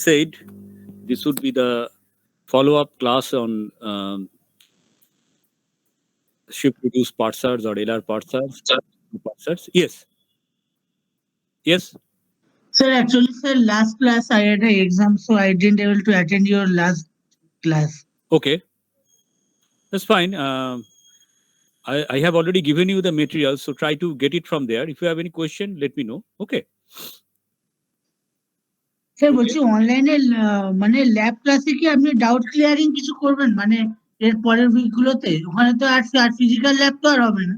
said, this would be the follow-up class on shift-reduce parsers or LR parsers. Yes. Yes. Sir, actually, sir, last class I had an exam, so I didn't able to attend your last class. Okay. That's fine. I have already given you the material, so try to get it from there. If you have any question, let me know. Okay. Sir বলছি অনলাইনে মানে lab ক্লাসে কি আপনি doubt clearing কিছু করবেন মানে এর পরের উইকগুলোতে ওখানে তো আর ফিজিক্যাল ল্যাব তো আর হবে না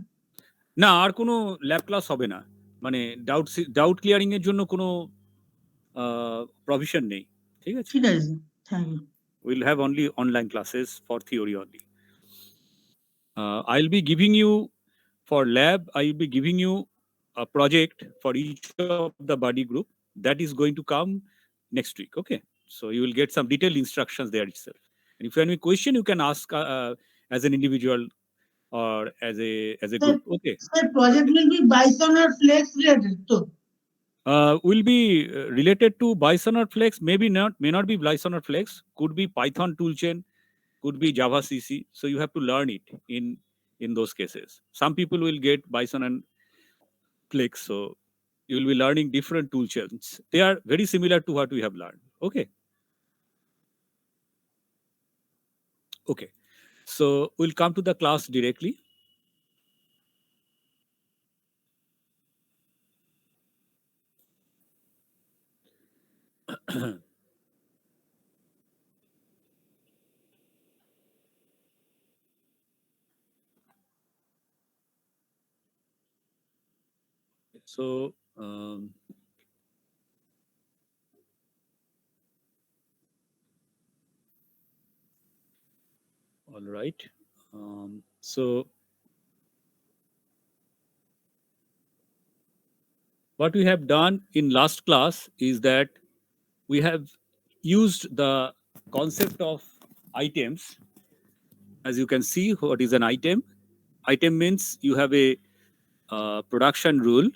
না আর কোনো ল্যাব ক্লাস হবে না মানে ডাউট ক্লিয়ারিং এর জন্য কোনো প্রভিশন নেই ঠিক আছে ঠিক আছে thank you we'll have only online classes for theory only. I'll be giving you for lab, I will be giving you a project for each of the body group that is going to come next week. Okay. So you will get some detailed instructions there itself. And if you have any question, you can ask as an individual or as a group. Okay. Sir, project will be Bison or Flex related too. Will be related to Bison or Flex, maybe not, may not be Bison or Flex, could be Python toolchain, could be Java CC. So you have to learn it in those cases. Some people will get Bison and Flex, so you will be learning different toolchains. They are very similar to what we have learned. Okay. Okay. So we'll come to the class directly. So all right. So what we have done in last class is that we have used the concept of items. As you can see, what is an item? Item means you have a production rule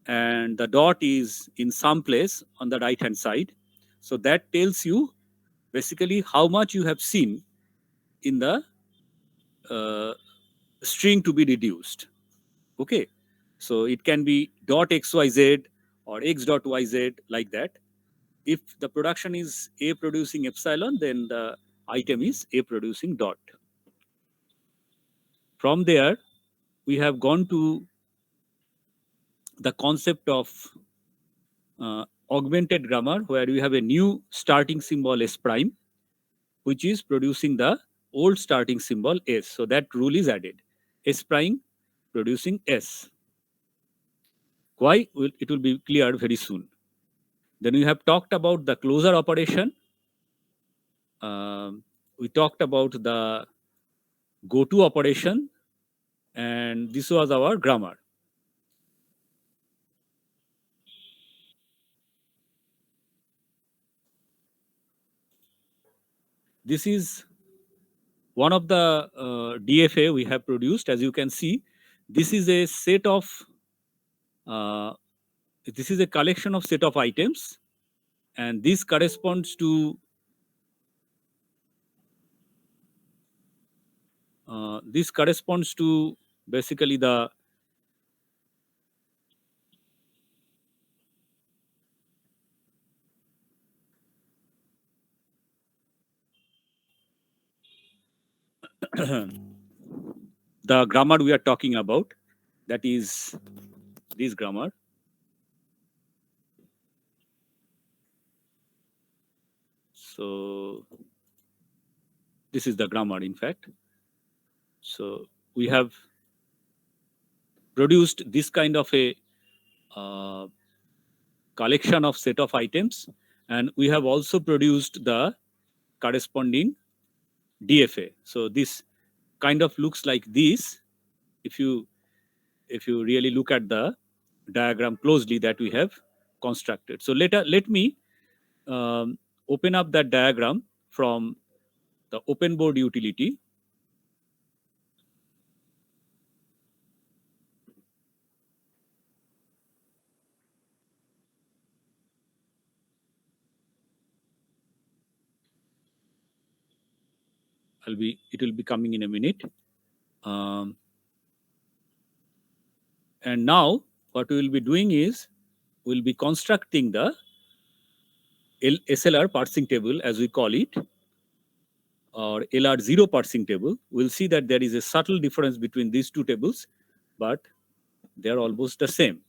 and the dot is in some place on the right hand side. So that tells you basically how much you have seen in the string to be reduced. Okay. So it can be dot xyz or x dot yz like that. If the production is A producing epsilon, then the item is A producing dot. From there, we have gone to the concept of augmented grammar, where we have a new starting symbol S prime, which is producing the old starting symbol S. So that rule is added. S prime producing S. Why? It will be clear very soon. Then we have talked about the closure operation. We talked about the go-to operation, and this was our grammar. This is one of the DFA we have produced. As you can see, this is a set of this is a collection of set of items, and this corresponds to basically the the grammar we are talking about, that is this grammar. So this is the grammar, in fact. So we have produced this kind of a collection of set of items, and we have also produced the corresponding DFA. So this kind of looks like this if you really look at the diagram closely that we have constructed. So let me open up that diagram from the OpenBoard utility. It will be coming in a minute. And now what we will be doing is we'll be constructing the SLR parsing table, as we call it, or LR0 parsing table. We'll see that there is a subtle difference between these two tables, but they are almost the same.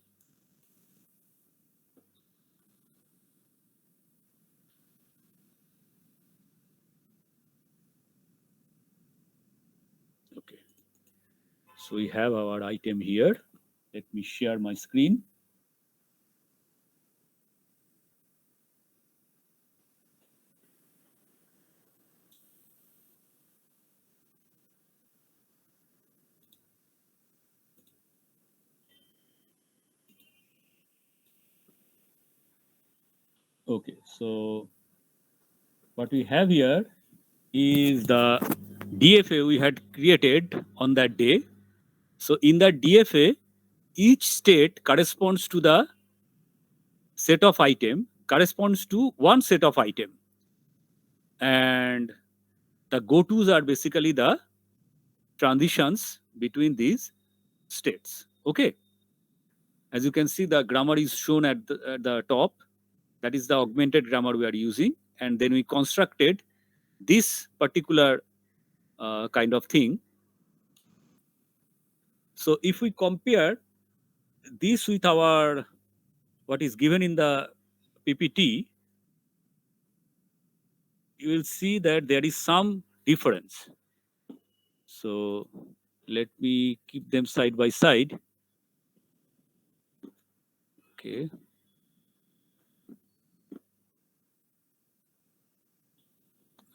Okay. So we have our item here. Let me share my screen. Okay, so what we have here is the DFA we had created on that day. So in that DFA, each state corresponds to the set of item, corresponds to one set of item. And the go-tos are basically the transitions between these states. Okay. As you can see, the grammar is shown at the top. That is the augmented grammar we are using. And then we constructed this particular kind of thing. So if we compare this with our what is given in the PPT, you will see that there is some difference. So let me keep them side by side. Okay.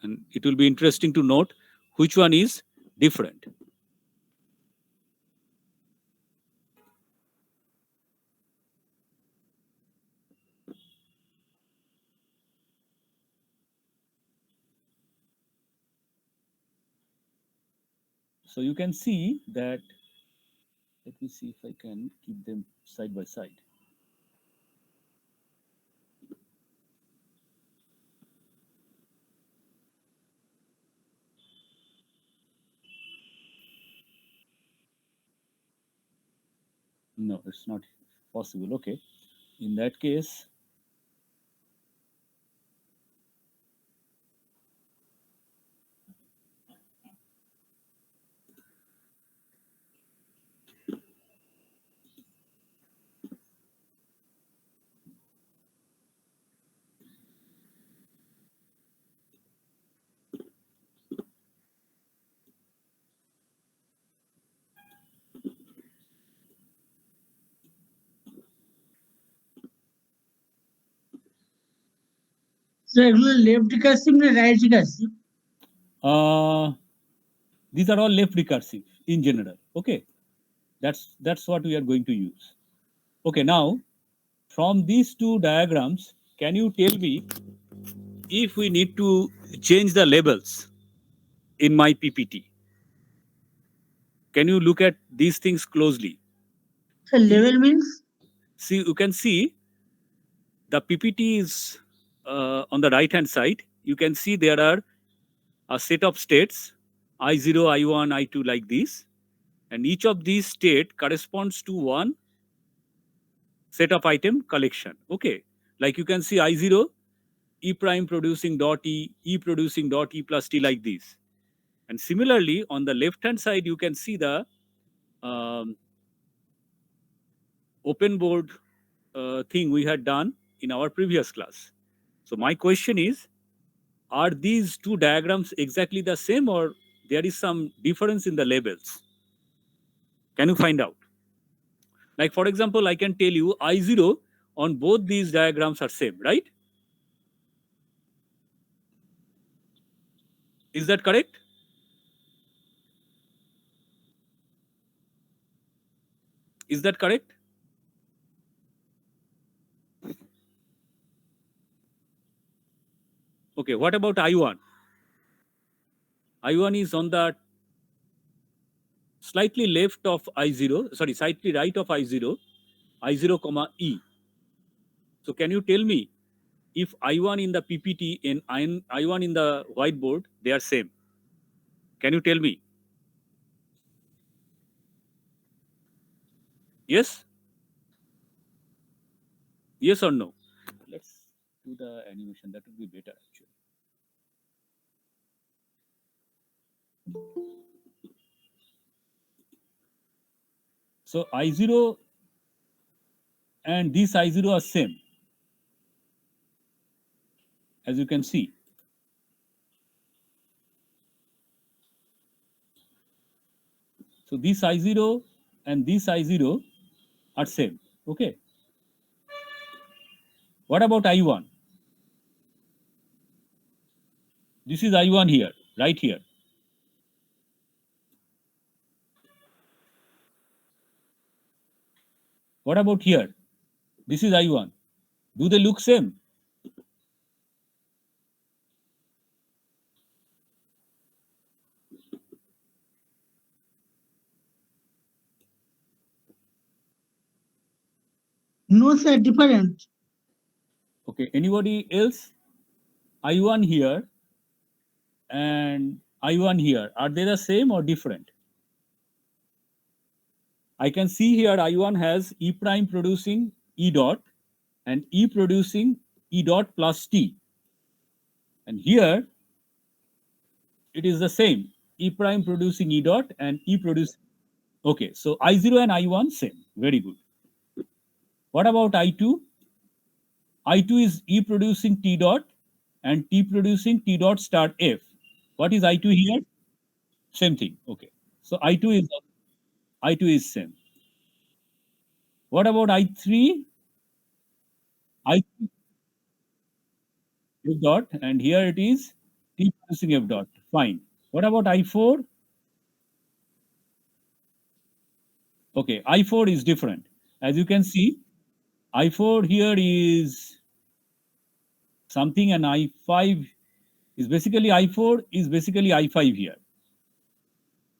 And it will be interesting to note which one is different. So you can see that, let me see if I can keep them side by side. No, it's not possible. Okay. In that case, So এগুলো left recursive না right recursive? these are all left recursive in general. Okay. That's what we are going to use. Okay, now from these two diagrams, can you tell me if we need to change the labels in my PPT? Can you look at these things closely? So level means? See, you can see the PPT is on the right hand side. You can see there are a set of states I0, I1, I2 like this, and each of these state corresponds to one set of item collection. Okay, like you can see I0, E prime producing dot E producing dot E plus T like this. And similarly, on the left hand side, you can see the open board thing we had done in our previous class. So my question is, are these two diagrams exactly the same, or there is some difference in the labels? Can you find out? Like, for example, I can tell you I0 on both these diagrams are same, right? Is that correct? Is that correct? Okay, what about I1? I1 is on the slightly left of I0, sorry, slightly right of I0, I0 comma E. So can you tell me if I1 in the PPT and I1 in the whiteboard, they are same? Can you tell me? Yes? Yes or no? Let's do the animation. That would be better actually. So I0 and this I0 are same, as you can see. So this I0 and this I0 are same. Okay. What about I1? This is I1 here, right here. What about here? This is I1. Do they look same? No, sir, different. Okay. Anybody else? I1 here and I1 here. Are they the same or different? I can see here I1 has E prime producing E dot and E producing E dot plus T. And here it is the same. E prime producing E dot and E producing. Okay, so I0 and I1 same. Very good. What about I2? I2 is E producing T dot and T producing T dot star F. What is I2 here? Same thing. Okay. So I2 is same. What about I3? I3 F dot, and here it is T producing F dot. Fine. What about I4? Okay, I4 is different. As you can see, I4 here is something, and I5 is basically I4 is basically I5 here.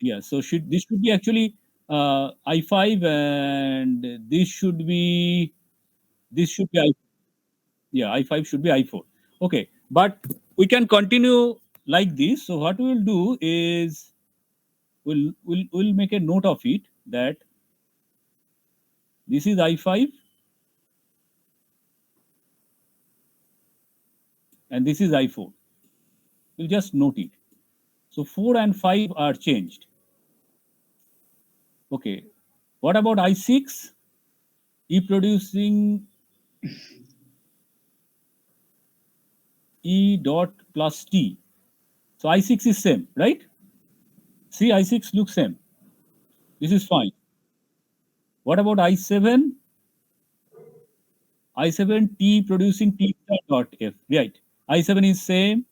Yeah, so this should be actually I5, and this should be I. Yeah, I5 should be I4. Okay, but we can continue like this. So what we will do is we'll make a note of it that this is I5 and this is I4. We'll just note it. So 4 and 5 are changed. Okay. What about I6? E producing E dot plus T. So I6 is same, right? See, I6 looks same. This is fine. What about I7? I7 T producing T star dot F. Right. I7 is same.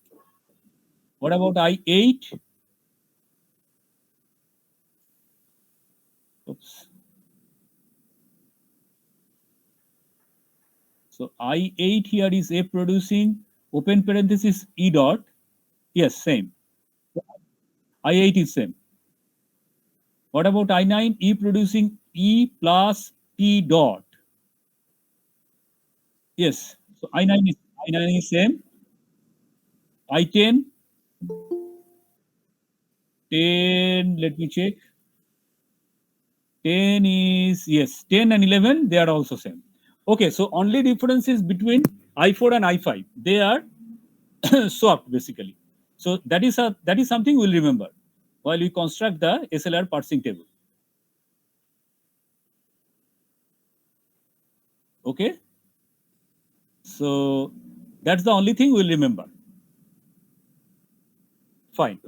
What about I8? Oops. So I8 here is F producing open parenthesis E dot. Yes, same. I8 is same. What about I9? E producing E plus T dot. Yes. So I9 is same. I10, 10, let me check. 10 is, yes, 10 and 11, they are also same. Okay, so only difference is between I4 and I5. They are swapped basically. So that is something we'll remember while we construct the SLR parsing table. Okay. So that's the only thing we'll remember. Fine.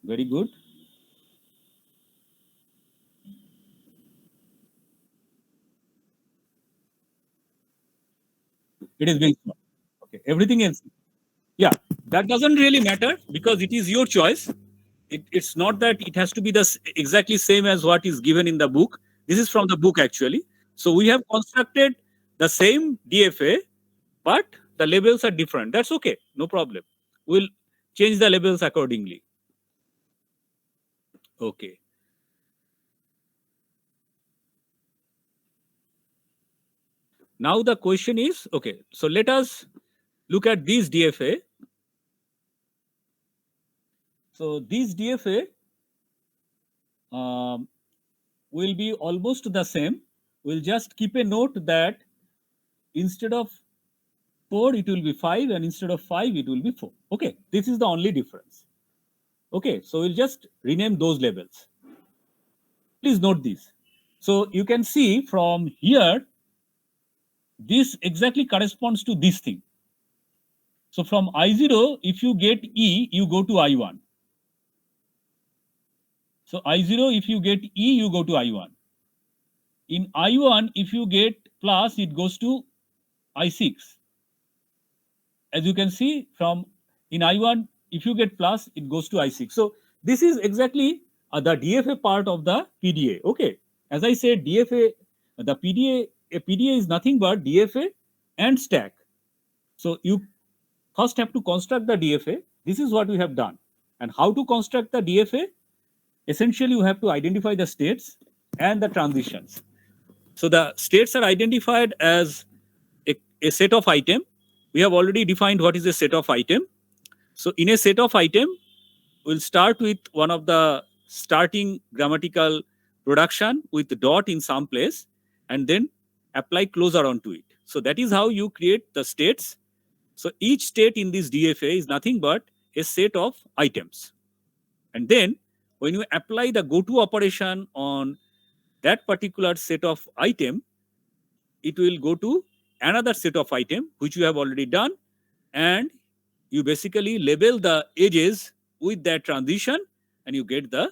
Very good. It is being swapped. Okay. Everything else. Yeah, that doesn't really matter because it is your choice. It's not that it has to be exactly same as what is given in the book. This is from the book actually. So we have constructed the same DFA, but the labels are different. That's okay, no problem. We'll change the labels accordingly. Okay. Now the question is, okay, so let us look at this DFA. So this DFA will be almost the same. We'll just keep a note that instead of 4, it will be 5, and instead of 5, it will be 4. Okay, this is the only difference. Okay, so we'll just rename those labels. Please note this. So you can see from here, this exactly corresponds to this thing. So from I0, if you get E, you go to I1. So I0, if you get E, you go to I1. In I1, if you get plus, it goes to I6. As you can see from in I1, if you get plus, it goes to I6. So this is exactly the DFA part of the PDA. Okay. As I said, DFA, the PDA, a PDA is nothing but DFA and stack. So you first have to construct the DFA. This is what we have done. And how to construct the DFA? Essentially, you have to identify the states and the transitions. So the states are identified as a set of item. We have already defined what is a set of item. So in a set of item, we'll start with one of the starting grammatical production with the dot in some place and then apply closure onto it. So that is how you create the states. So each state in this DFA is nothing but a set of items. And then when you apply the goto operation on that particular set of item, it will go to another set of item which you have already done, and you basically label the edges with that transition and you get the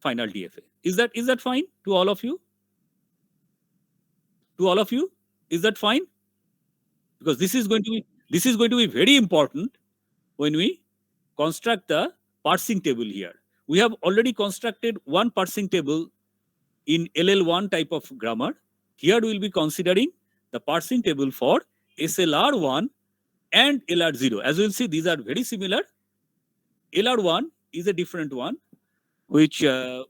final DFA. Is that fine to all of you? To all of you, is that fine? Because this is going to be very important when we construct the parsing table here. We have already constructed one parsing table in LL1 type of grammar. Here we will be considering the parsing table for SLR1 and LR0. As you will see, these are very similar. LR1 is a different one, which I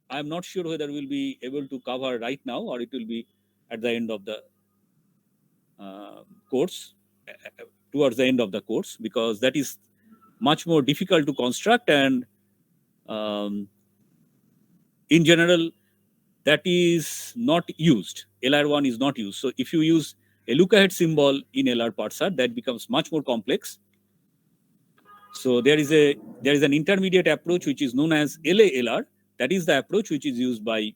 am not sure whether we'll be able to cover right now or it will be at the end of the course, towards the end of the course, because that is much more difficult to construct, and in general, that is not used. LR1 is not used. So if you use a look ahead symbol in LR parser, that becomes much more complex. So there is an intermediate approach which is known as LALR. That is the approach which is used by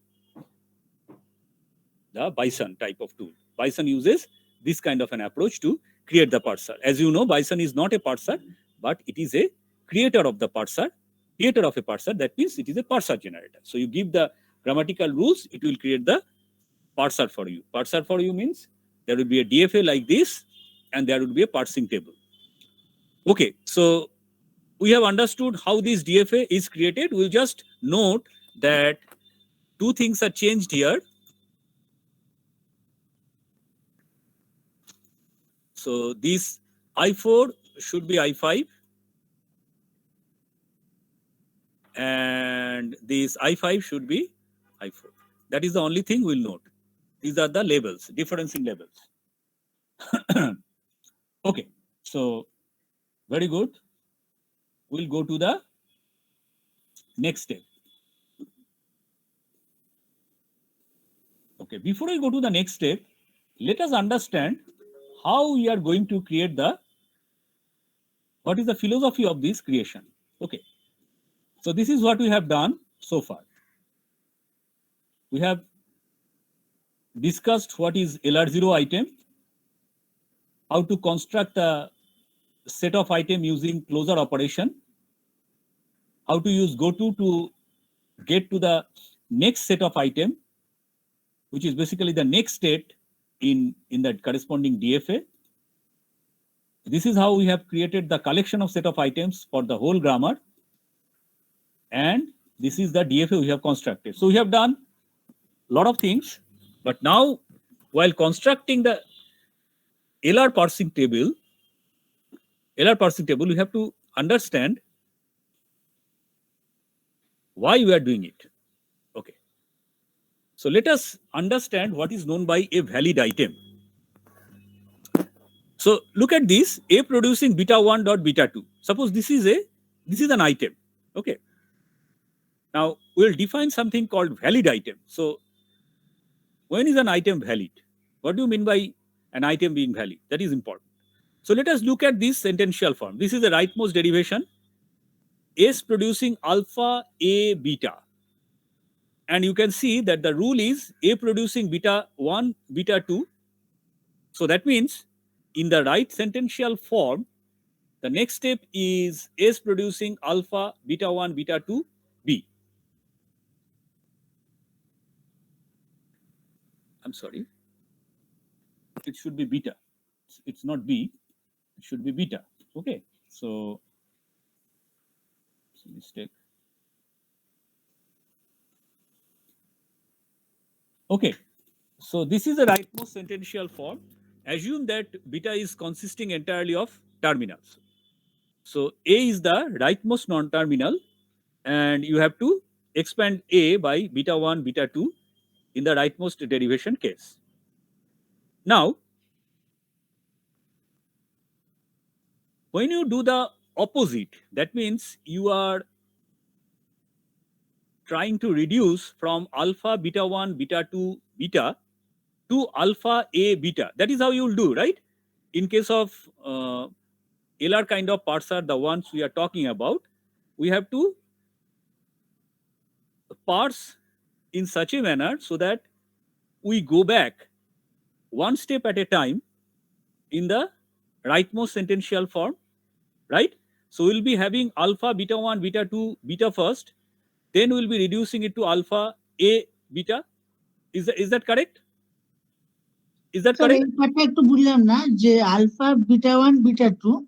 the Bison type of tool. Bison uses this kind of an approach to create the parser. As you know, Bison is not a parser, but it is a creator of the parser. Creator of a parser, that means it is a parser generator. So you give the grammatical rules, it will create the parser for you. Parser for you means there will be a DFA like this, and there will be a parsing table. Okay, so we have understood how this DFA is created. We'll just note that two things are changed here. So this I4 should be I5, and this I5 should be I4. That is the only thing we'll note. These are the labels, difference in labels. Okay, so very good. We'll go to the next step. Okay, before I go to the next step, let us understand how we are going to create what is the philosophy of this creation. Okay, so this is what we have done so far. We have discussed what is LR0 item, how to construct a set of item using closure operation, how to use goto to get to the next set of item, which is basically the next state in that corresponding DFA. This is how we have created the collection of set of items for the whole grammar. And this is the DFA we have constructed. So we have done a lot of things, but now while constructing the LR parsing table, we have to understand why we are doing it. Okay. So let us understand what is known by a valid item. So look at this, A producing beta 1 dot beta 2. Suppose this is an item. Okay. Now we'll define something called valid item. So when is an item valid? What do you mean by an item being valid? That is important. So let us look at this sentential form. This is the rightmost derivation, S producing alpha A beta. And you can see that the rule is A producing beta 1, beta 2. So that means in the right sentential form, the next step is S producing alpha beta 1, beta 2, B. I'm sorry. It should be beta. It's not B. It should be beta. Okay. So, it's a mistake. Okay. So this is the rightmost sentential form. Assume that beta is consisting entirely of terminals. So A is the rightmost non-terminal, and you have to expand A by beta 1, beta 2 in the rightmost derivation case. Now, when you do the opposite, that means you are trying to reduce from alpha beta 1, beta 2, beta to alpha A beta. That is how you will do, right? In case of LR kind of parser, the ones we are talking about, we have to parse in such a manner so that we go back one step at a time in the rightmost sentential form, right? So we'll be having alpha beta 1, beta 2, beta first, then we'll be reducing it to alpha A beta. Is that correct? Is that sir correct? এই পার্টটা একটু বুঝলাম না যে alpha beta 1 beta 2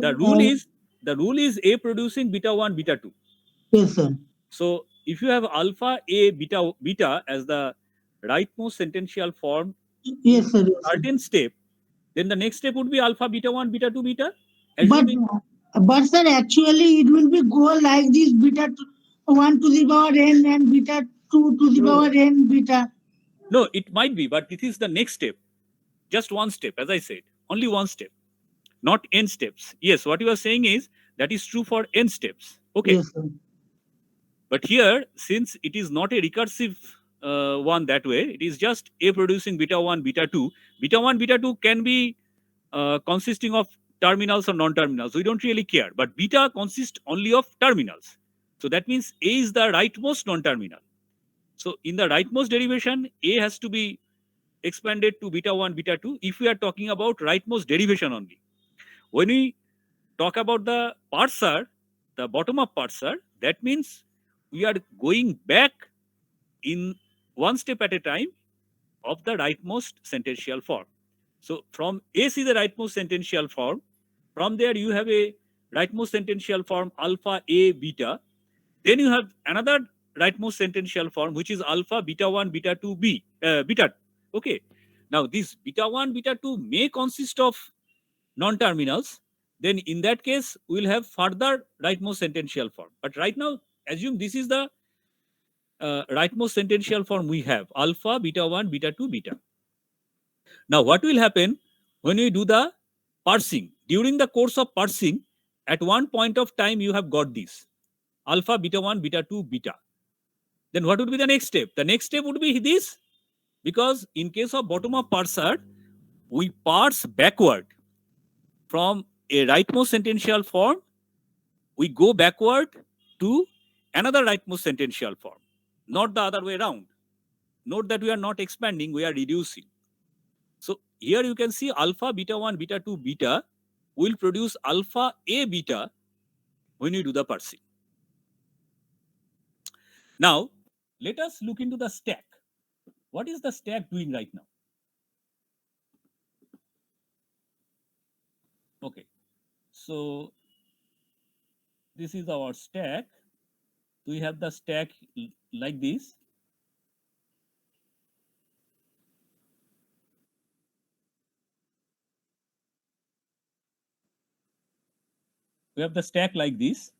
The rule is A producing beta 1, beta 2. yes sir So if you have alpha A beta as the rightmost sentential form yes in sir yes sir certain step, then the next step would be alpha beta 1, beta 2, beta. but Assuming but sir actually it will be go like this beta 1 to the power n and beta 2 to the power n beta. no, it might be, but this is the next step. Just one step, as I said, only one step, not n steps. Yes, what you are saying is that is true for n steps. Okay. Yes sir. But here, since it is not a recursive one that way, it is just A producing beta 1, beta 2. Beta 1, beta 2 can be consisting of terminals or non-terminals. We don't really care. But beta consists only of terminals. So that means A is the rightmost non-terminal. So in the rightmost derivation, A has to be expanded to beta 1, beta 2 if we are talking about rightmost derivation only. When we talk about the parser, the bottom-up parser, that means we are going back in one step at a time of the rightmost sentential form. So from S is the rightmost sentential form. From there you have a rightmost sentential form alpha A beta. Then you have another rightmost sentential form which is alpha beta 1 beta 2 B beta. Okay. Now this beta 1 beta 2 may consist of non-terminals. Then in that case we'll have further rightmost sentential form. But right now assume this is the rightmost sentential form we have alpha beta 1 beta 2 beta. Now what will happen when we do the parsing? During the course of parsing, at one point of time you have got this alpha beta 1 beta 2 beta. Then what would be the next step? The next step would be this, because in case of bottom up parser, we parse backward from a rightmost sentential form, we go backward to another rightmost sentential form, not the other way around. Note that we are not expanding, we are reducing. So here you can see alpha beta 1 beta 2 beta will produce alpha A beta when you do the parsing. Now let us look into the stack. What is the stack doing right now? Okay, so this is our stack. We have the stack like this. We have the stack like this.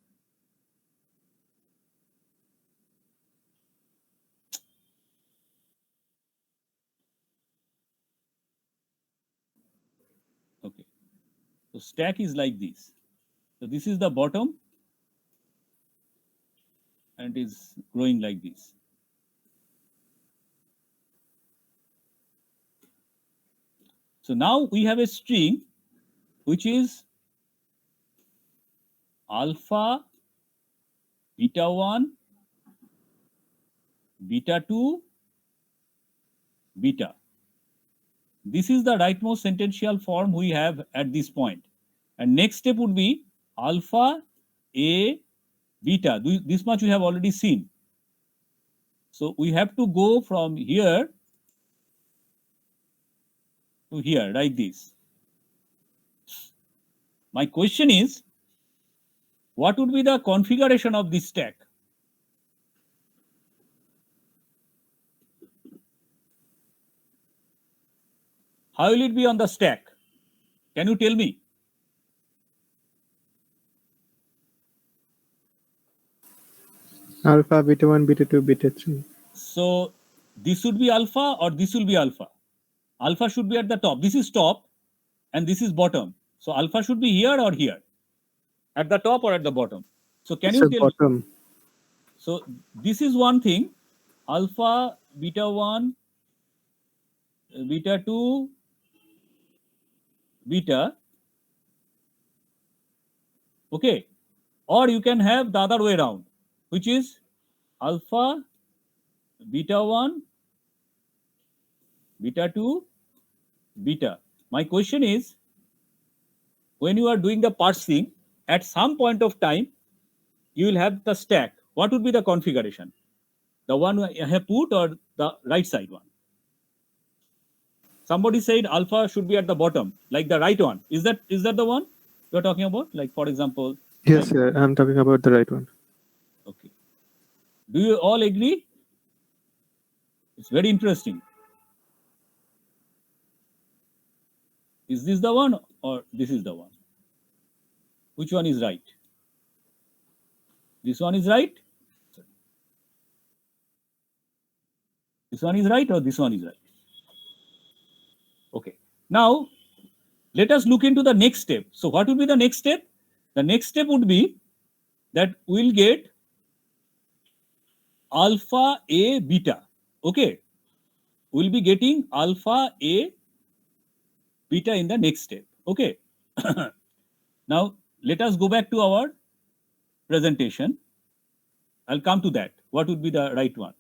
stack is like this. So this is the bottom and is growing like this. So now we have a string which is alpha, beta 1, beta 2, beta. This is the rightmost sentential form we have at this point. And next step would be alpha, A, beta. This much we have already seen. So we have to go from here to here, like this. My question is, what would be the configuration of this stack? How will it be on the stack? Can you tell me? Alpha, beta 1, beta 2, beta 3. So this should be alpha or this will be alpha. Alpha should be at the top. This is top and this is bottom. So alpha should be here or here? At the top or at the bottom? So can you tell bottom. me? So this is one thing. Alpha, beta 1, beta 2, beta. Okay. Or you can have the other way around, which is alpha, beta 1, beta 2, beta. My question is, when you are doing the parsing, at some point of time, you will have the stack. What would be the configuration? The one I have put or the right side one? Somebody said alpha should be at the bottom, like the right one. Is that the one you're talking about? Like, for example. Yes, sir. I'm talking about the right one. Okay. Do you all agree? It's very interesting. Is this the one or this is the one? Which one is right? This one is right? This one is right or this one is right? Okay. Now, let us look into the next step. So what would be the next step? The next step would be that we'll get alpha A beta. Okay. We'll be getting alpha A beta in the next step. Okay. Now, let us go back to our presentation. I'll come to that. What would be the right one?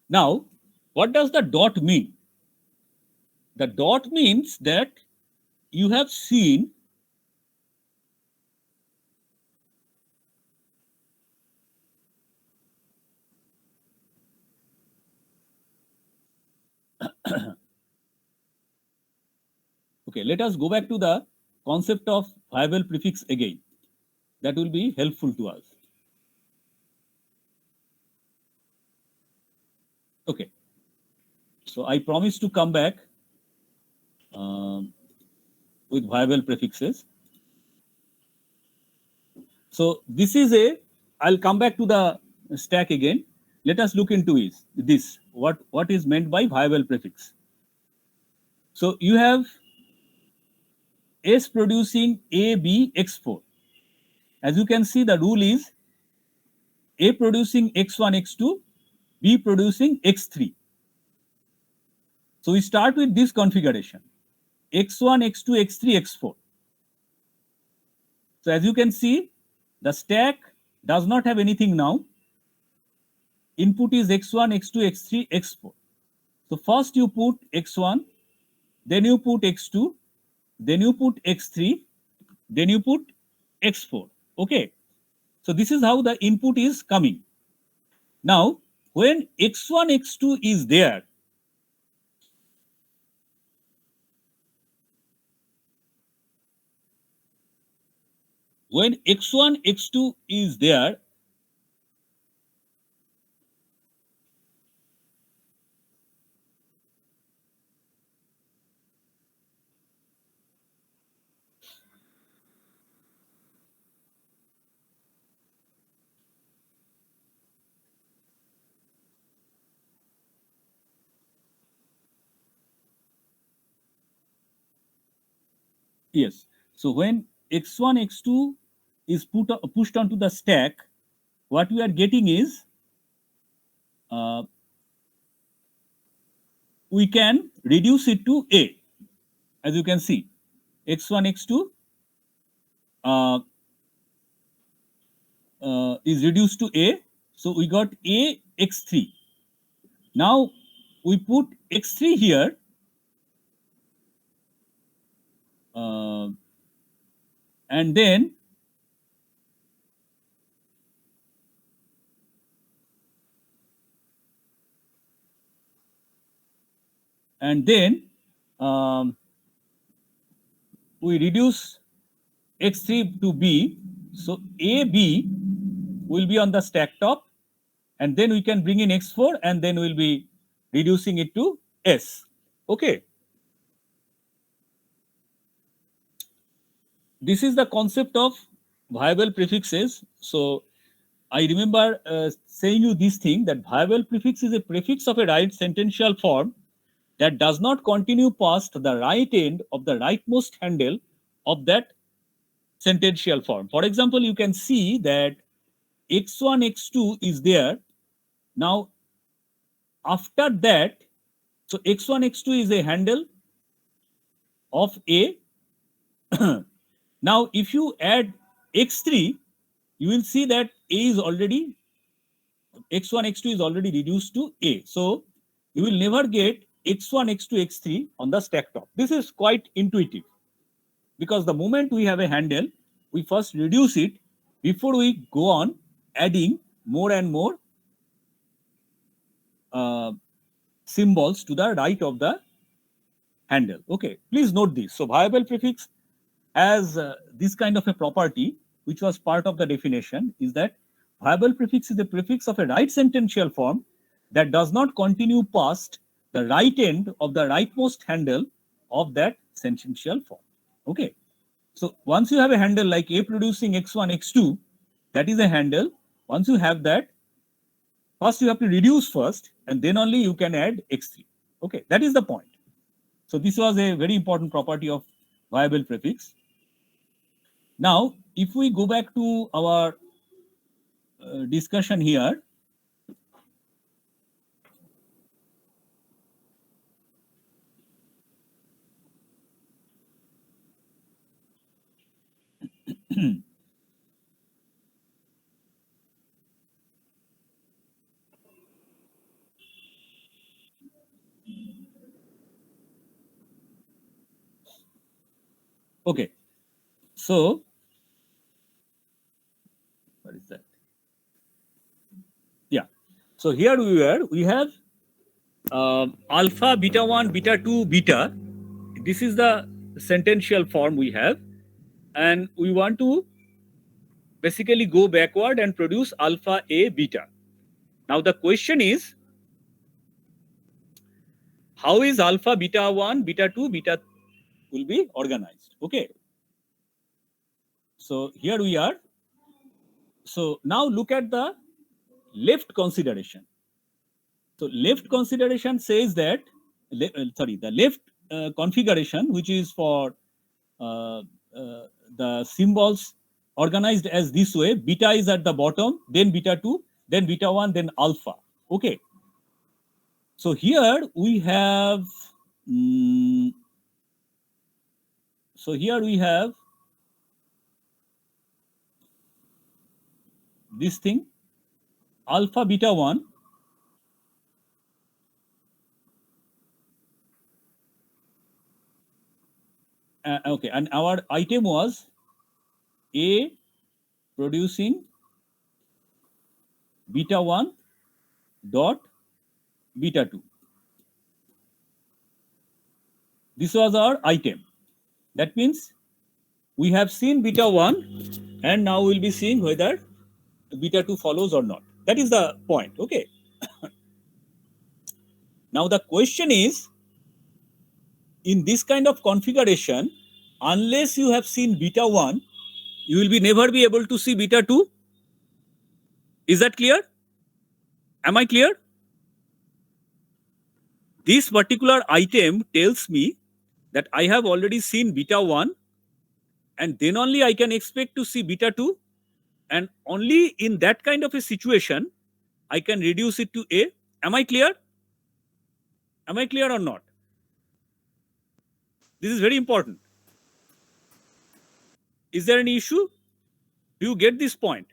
Now, what does the dot mean? The dot means that you have seen okay, let us go back to the concept of viable prefix again. That will be helpful to us. Okay. So I promise to come back with viable prefixes. So this is I'll come back to the stack again. Let us look into this. What is meant by viable prefix? So you have S producing A, B, X4. As you can see, the rule is A producing X1, X2, B producing X3. So we start with this configuration, X1, X2, X3, X4. So as you can see, the stack does not have anything now. Input is X1, X2, X3, X4. So first you put X1, then you put X2, then you put X3, then you put X4. Okay. So this is how the input is coming. Now, when X1, X2 is there, when X1, X2 is there, Yes. So when x1, x2 is pushed onto the stack, what we are getting is we can reduce it to A. As you can see, x1, x2 is reduced to A. So we got A x3. Now we put x3 here. And then we reduce x3 to B. So AB will be on the stack top, and then we can bring in x4, and then we'll be reducing it to S. Okay. This is the concept of viable prefixes. So I remember saying you this thing, that viable prefix is a prefix of a right sentential form that does not continue past the right end of the rightmost handle of that sentential form. For example, you can see that x1, x2 is there. Now, after that, so x1, x2 is a handle of A. Now, if you add x3, you will see that A is already, x1, x2 is already reduced to A. So, you will never get x1, x2, x3 on the stack top. This is quite intuitive, because the moment we have a handle, we first reduce it before we go on adding more and more symbols to the right of the handle. Okay, please note this. So viable prefix has this kind of a property, which was part of the definition, is that viable prefix is a prefix of a right sentential form that does not continue past the right end of the rightmost handle of that sentential form. Okay. So once you have a handle like A producing x1, x2, that is a handle. Once you have that, first you have to reduce first, and then only you can add x3. Okay, that is the point. So this was a very important property of viable prefix. Now, if we go back to our discussion here, okay, so what is that? Yeah, so here we have alpha, beta 1, beta 2, beta. This is the sentential form we have, and we want to basically go backward and produce alpha, A, beta. Now the question is, how is alpha, beta 1, beta 2, beta will be organized? Okay. So here we are. So now look at the left consideration. So left consideration says that, the left configuration, which is for the symbols organized as this way: beta is at the bottom, then beta 2, then beta 1, then alpha. Okay. So here we have, this thing, alpha, beta 1. Okay, and our item was A producing beta 1 dot beta 2. This was our item. That means we have seen beta 1, and now we'll be seeing whether beta 2 follows or not. That is the point. Okay. Now the question is, in this kind of configuration, unless you have seen beta 1, you will never be able to see beta 2. Is that clear? Am I clear? This particular item tells me that I have already seen beta 1 and then only I can expect to see beta 2, and only in that kind of a situation I can reduce it to A. Am I clear? Am I clear or not? This is very important. Is there any issue? Do you get this point?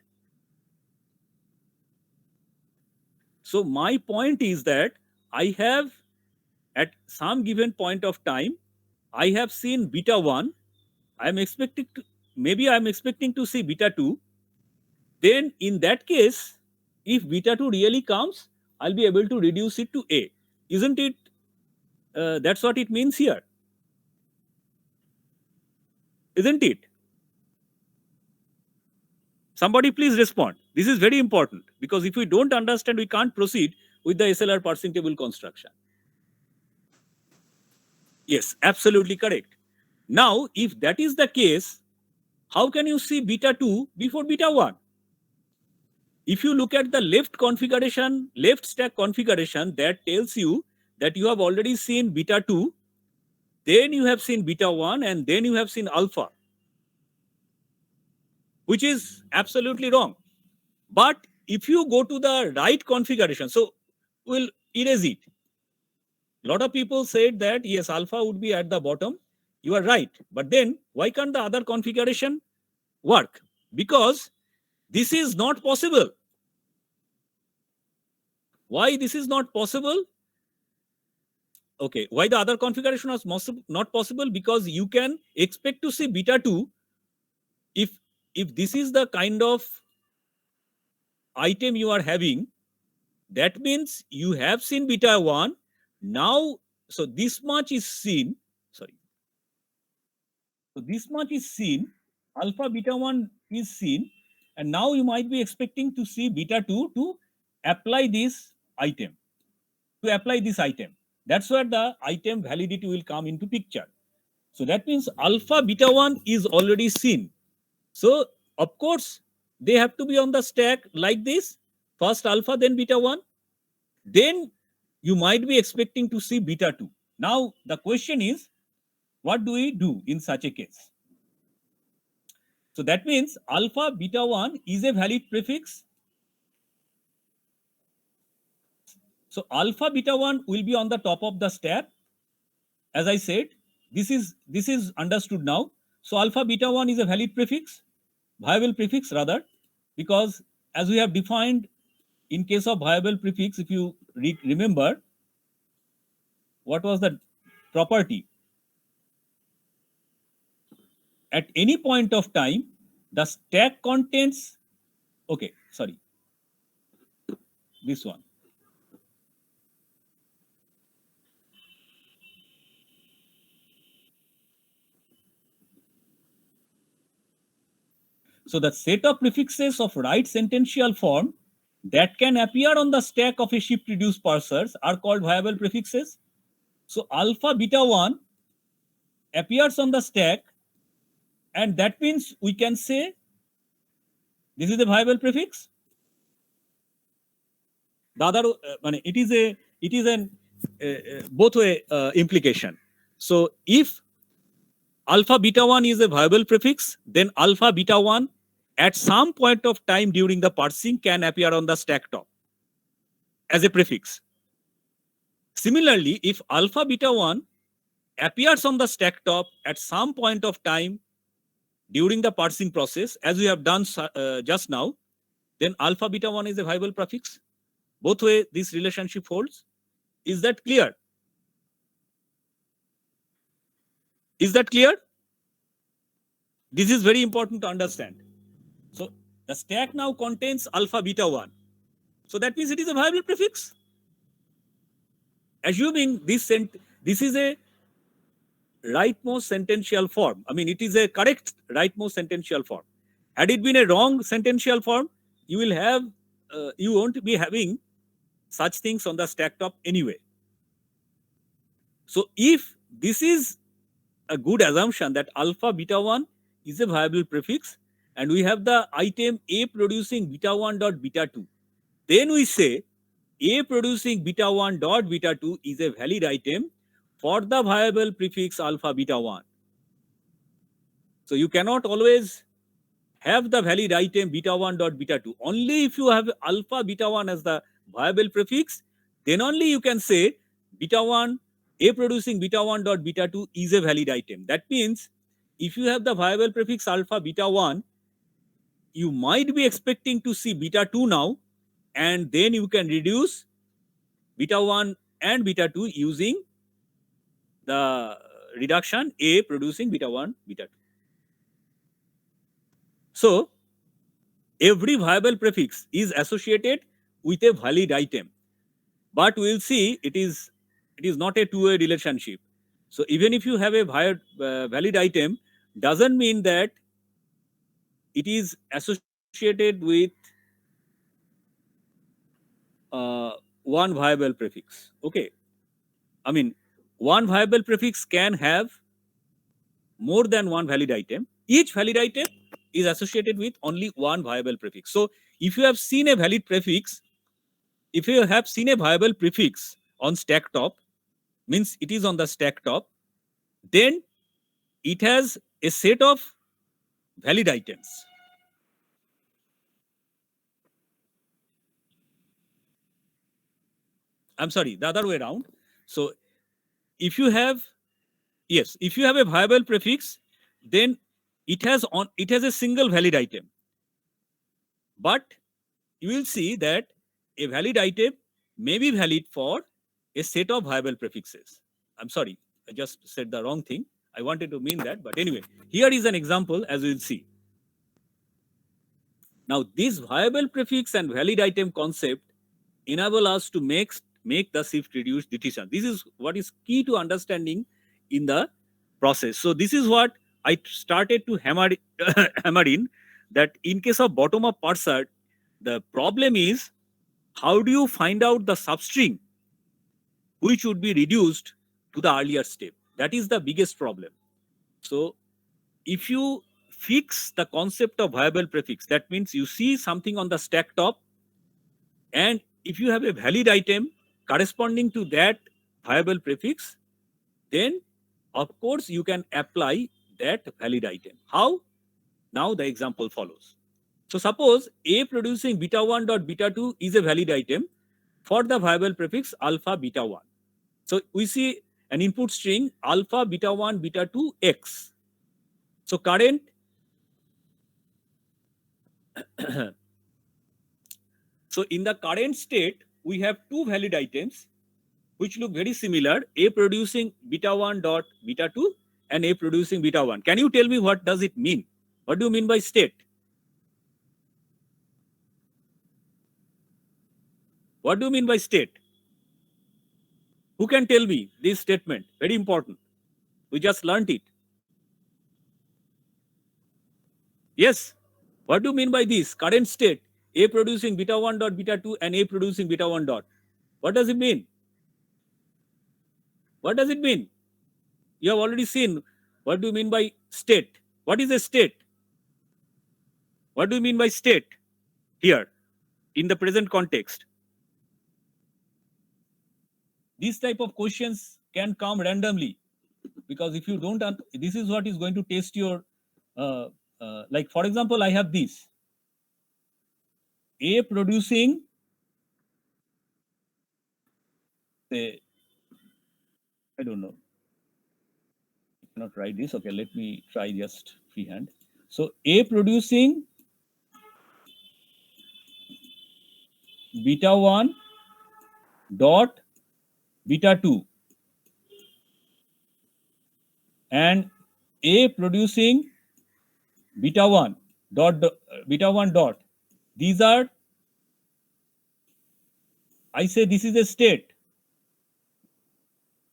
So my point is that I have, at some given point of time, I have seen beta 1. I am expecting to, maybe I am expecting to see beta 2. Then in that case, if beta 2 really comes, I'll be able to reduce it to A. Isn't it? That's what it means here. Isn't it? Somebody please respond. This is very important, because if we don't understand, we can't proceed with the SLR parsing table construction. Yes, absolutely correct. Now, if that is the case, how can you see beta 2 before beta 1? If you look at the left configuration, left stack configuration, that tells you that you have already seen beta 2, then you have seen beta 1, and then you have seen alpha, which is absolutely wrong. But if you go to the right configuration, so we'll erase it. A lot of people said that yes, alpha would be at the bottom. You are right. But then why can't the other configuration work? Because this is not possible. Why this is not possible? Okay, why the other configuration was not possible? Because you can expect to see beta 2 if this is the kind of item you are having. That means you have seen beta 1 now. So this much is seen. Sorry. So this much is seen. Alpha beta 1 is seen. And now you might be expecting to see beta 2 to apply this item. That's where the item validity will come into picture. So that means alpha beta 1 is already seen. So of course, they have to be on the stack like this. First alpha, then beta 1. Then you might be expecting to see beta 2. Now the question is, what do we do in such a case? So that means alpha beta 1 is a valid prefix. So alpha beta 1 will be on the top of the stack. As I said, this is understood now. So alpha beta 1 is a valid prefix, viable prefix rather, because as we have defined in case of viable prefix, if you remember, what was the property? At any point of time, the stack contains, okay, sorry, this one. So the set of prefixes of right sentential form that can appear on the stack of a shift reduce parsers are called viable prefixes. So alpha beta 1 appears on the stack, and that means we can say this is a viable prefix. The other, it is an both way implication. So if alpha beta 1 is a viable prefix, then alpha beta 1 at some point of time during the parsing can appear on the stack top as a prefix. Similarly, if alpha beta 1 appears on the stack top at some point of time during the parsing process, as we have done just now, then alpha beta 1 is a viable prefix. Both way this relationship holds. Is that clear? Is that clear? This is very important to understand. So the stack now contains alpha beta 1. So that means it is a viable prefix. Assuming this is a rightmost sentential form. I mean, it is a correct rightmost sentential form. Had it been a wrong sentential form, you will have, you won't be having such things on the stack top anyway. So if this is a good assumption that alpha beta 1 is a viable prefix, and we have the item A producing beta 1 dot beta 2, then we say A producing beta 1 dot beta 2 is a valid item for the viable prefix alpha beta 1. So you cannot always have the valid item beta 1 dot beta 2. Only if you have alpha beta 1 as the viable prefix, then only you can say beta 1, A producing beta 1 dot beta 2 is a valid item. That means if you have the viable prefix alpha beta 1, you might be expecting to see beta 2 now, and then you can reduce beta 1 and beta 2 using the reduction A producing beta 1, beta 2. So every viable prefix is associated with a valid item, but we'll see it is not a two-way relationship. So even if you have a valid item, doesn't mean that it is associated with one viable prefix. Okay, I mean, one viable prefix can have more than one valid item. Each valid item is associated with only one viable prefix. So if you have seen a valid prefix, if you have seen a viable prefix on stack top, means it is on the stack top, then it has a set of valid items. I'm sorry, the other way around. So if you have, yes, if you have a viable prefix, then it has a single valid item. But you will see that a valid item may be valid for a set of viable prefixes. I'm sorry, I just said the wrong thing. I wanted to mean that, but anyway, here is an example, as we'll see. Now, this viable prefix and valid item concept enable us to make the shift reduce decision. This is what is key to understanding in the process. So this is what I started to hammer in, that in case of bottom-up parser, the problem is how do you find out the substring which would be reduced to the earlier step? That is the biggest problem. So if you fix the concept of viable prefix, that means you see something on the stack top, and if you have a valid item corresponding to that viable prefix, then of course you can apply that valid item. How? Now the example follows. So suppose A producing beta 1 dot beta 2 is a valid item for the viable prefix alpha beta 1. So we see an input string alpha beta 1 beta 2 x. So current so in the current state, we have two valid items which look very similar, A producing beta 1 dot beta 2 and A producing beta 1. Can you tell me what does it mean? What do you mean by state? What do you mean by state? Who can tell me this statement? Very important. We just learned it. Yes. What do you mean by this? Current state, A producing beta 1 dot beta 2 and A producing beta 1 dot. What does it mean? What does it mean? You have already seen. What do you mean by state? What is a state? What do you mean by state here in the present context? These type of questions can come randomly, because if you don't, this is what is going to test your, like for example, I have this. A producing, say, I don't know. I cannot write this. Okay, let me try just freehand. So A producing beta 1 dot beta 2 and A producing beta 1 dot beta 1 dot. These are, I say this is a state.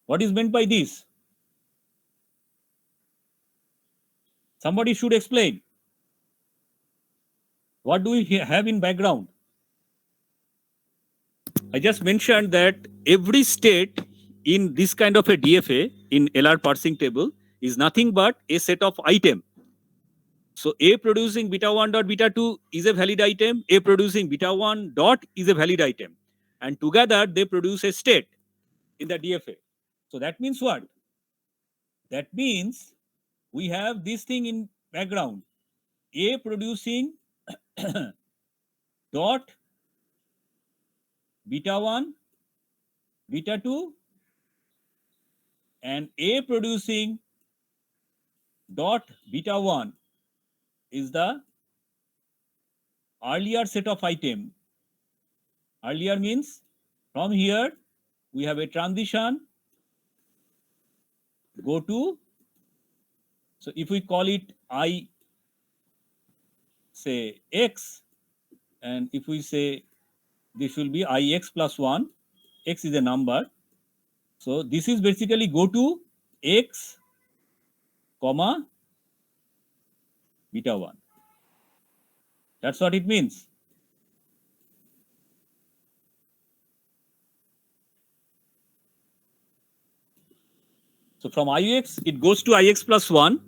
What is meant by this? Somebody should explain. What do we have in background? I just mentioned that every state in this kind of a DFA in LR parsing table is nothing but a set of item. So A producing beta 1 dot beta 2 is a valid item. A producing beta 1 dot is a valid item. And together they produce a state in the DFA. So that means what? That means we have this thing in background, A producing dot beta 1, beta 2, and A producing dot beta 1 is the earlier set of item. Earlier means from here we have a transition, go to, so if we call it I, say x, and if we say this will be ix plus 1, x is a number. So this is basically go to x, comma, beta 1. That's what it means. So from ix, it goes to ix plus 1.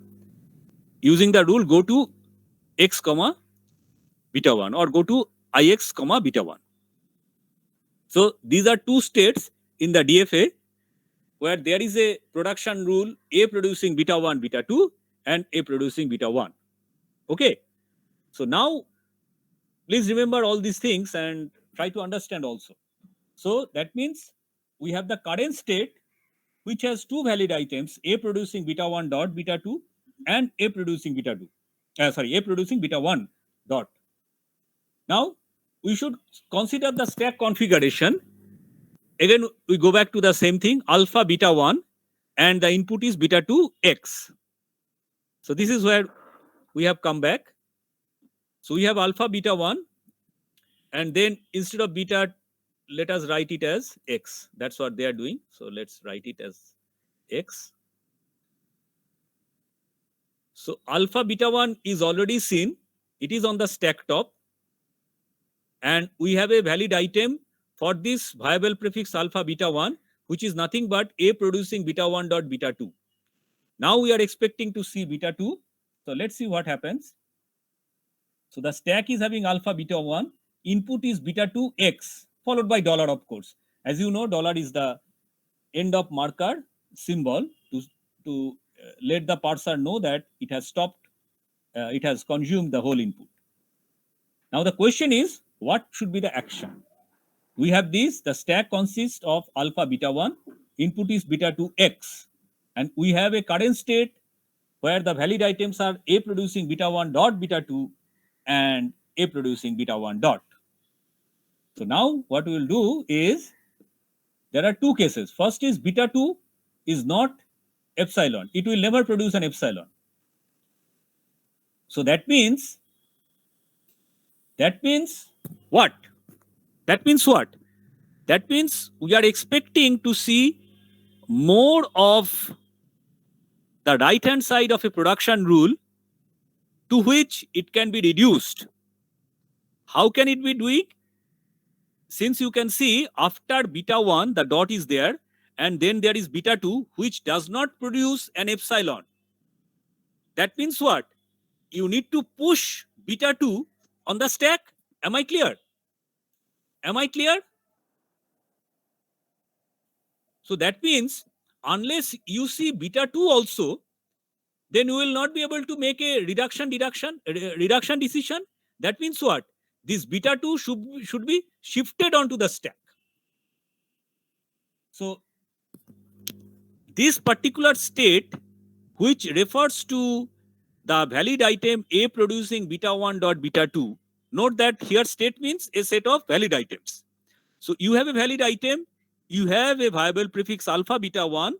Using the rule, go to x, comma, beta 1, or go to ix, comma, beta 1. So these are two states in the DFA where there is a production rule, A producing beta 1, beta 2, and A producing beta 1. Okay. So now, please remember all these things and try to understand also. So that means we have the current state which has two valid items, A producing beta 1 dot beta 2 and A producing beta 2. A producing beta 1 dot. Now, we should consider the stack configuration. Again, we go back to the same thing, alpha beta 1, and the input is beta 2 x. So this is where we have come back. So we have alpha beta 1, and then instead of beta, let us write it as x. That's what they are doing. So let's write it as x. So alpha beta 1 is already seen. It is on the stack top. And we have a valid item for this viable prefix alpha beta 1, which is nothing but A producing beta 1 dot beta 2. Now we are expecting to see beta 2. So let's see what happens. So the stack is having alpha beta 1. Input is beta 2 x, followed by dollar, of course. As you know, dollar is the end of marker symbol to let the parser know that it has stopped, it has consumed the whole input. Now the question is, what should be the action? We have this, the stack consists of alpha beta 1, input is beta 2 x, and we have a current state where the valid items are A producing beta 1 dot beta 2 and A producing beta 1 dot. So now what we will do is, there are two cases. First is beta 2 is not epsilon. It will never produce an epsilon. So that means what? That means what? That means we are expecting to see more of the right hand side of a production rule to which it can be reduced. How can it be doing? Since you can see after beta 1, the dot is there, and then there is beta 2, which does not produce an epsilon. That means what? You need to push beta 2 on the stack. Am I clear? Am I clear? So that means unless you see beta 2 also, then you will not be able to make a reduction decision. That means what? This beta 2 should be shifted onto the stack. So this particular state, which refers to the valid item A producing beta 1 dot beta 2, note that here state means a set of valid items. So you have a valid item, you have a viable prefix alpha beta 1.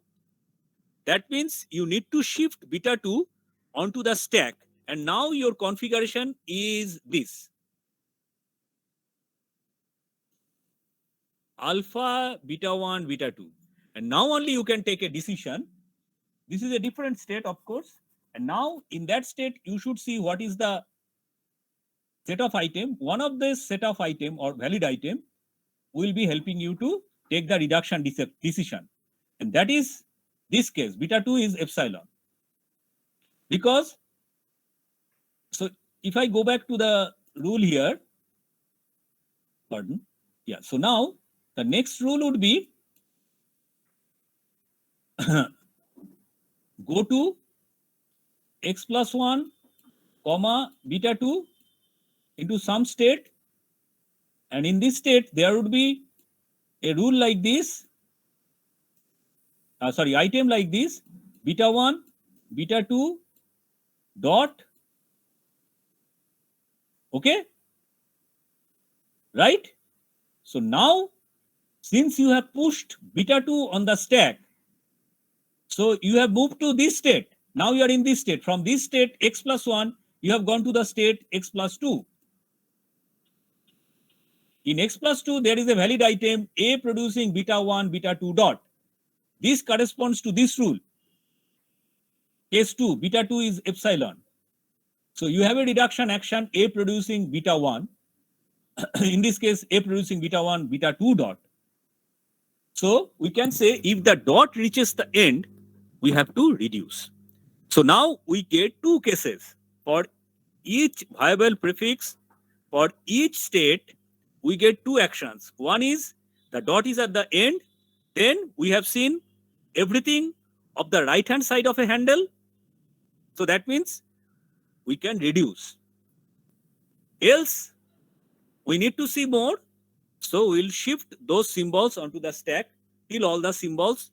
That means you need to shift beta 2 onto the stack. And now your configuration is this. Alpha, beta 1, beta 2. And now only you can take a decision. This is a different state, of course. And now in that state, you should see what is the set of item. One of this set of item or valid item will be helping you to take the reduction decision. And that is this case, beta 2 is epsilon. Because, so if I go back to the rule here, pardon, yeah, so now the next rule would be go to x plus 1, comma beta 2 into some state, and in this state there would be a rule like this, item like this, beta 1, beta 2 dot, okay, right? So now, since you have pushed beta 2 on the stack, so you have moved to this state. Now you are in this state. From this state x plus 1, you have gone to the state x plus 2. In x plus 2, there is a valid item A producing beta 1, beta 2 dot. This corresponds to this rule. Case 2, beta 2 is epsilon. So you have a reduction action A producing beta 1. In this case, A producing beta 1, beta 2 dot. So we can say if the dot reaches the end, we have to reduce. So now we get two cases. For each viable prefix, for each state, we get two actions. One is the dot is at the end. Then we have seen everything of the right hand side of a handle. So that means we can reduce. Else, we need to see more. So we'll shift those symbols onto the stack till all the symbols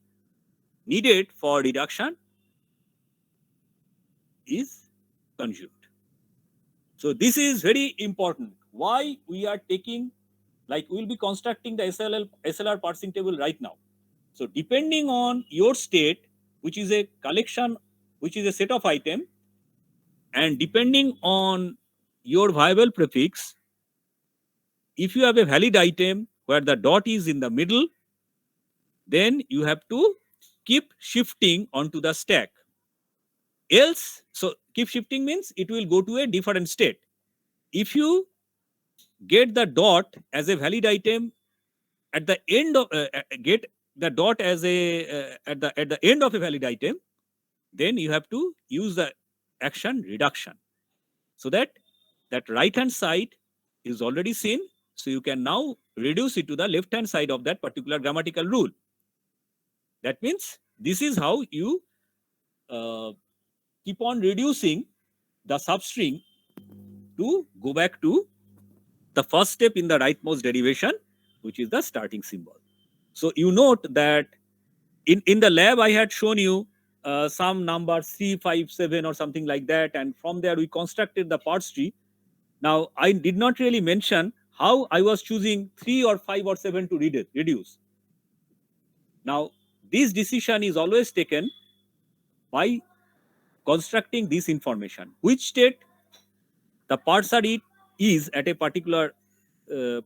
needed for reduction is consumed. So this is very important. Why we are taking, like we'll be constructing the SLR parsing table right now. So depending on your state, which is a collection, which is a set of item, and depending on your viable prefix, if you have a valid item where the dot is in the middle, then you have to keep shifting onto the stack. Else, so keep shifting means it will go to a different state. If you get the dot as a valid item at the end of get the dot as a at the end of a valid item, then you have to use the action reduction, so that right hand side is already seen. So you can now reduce it to the left hand side of that particular grammatical rule. That means this is how you keep on reducing the substring to go back to the first step in the rightmost derivation, which is the starting symbol. So you note that in the lab I had shown you some number 3, 5, 7 or something like that, and from there we constructed the parse tree. Now I did not really mention how I was choosing 3 or 5 or 7 to reduce. Now this decision is always taken by constructing this information. Which state the parser is at a particular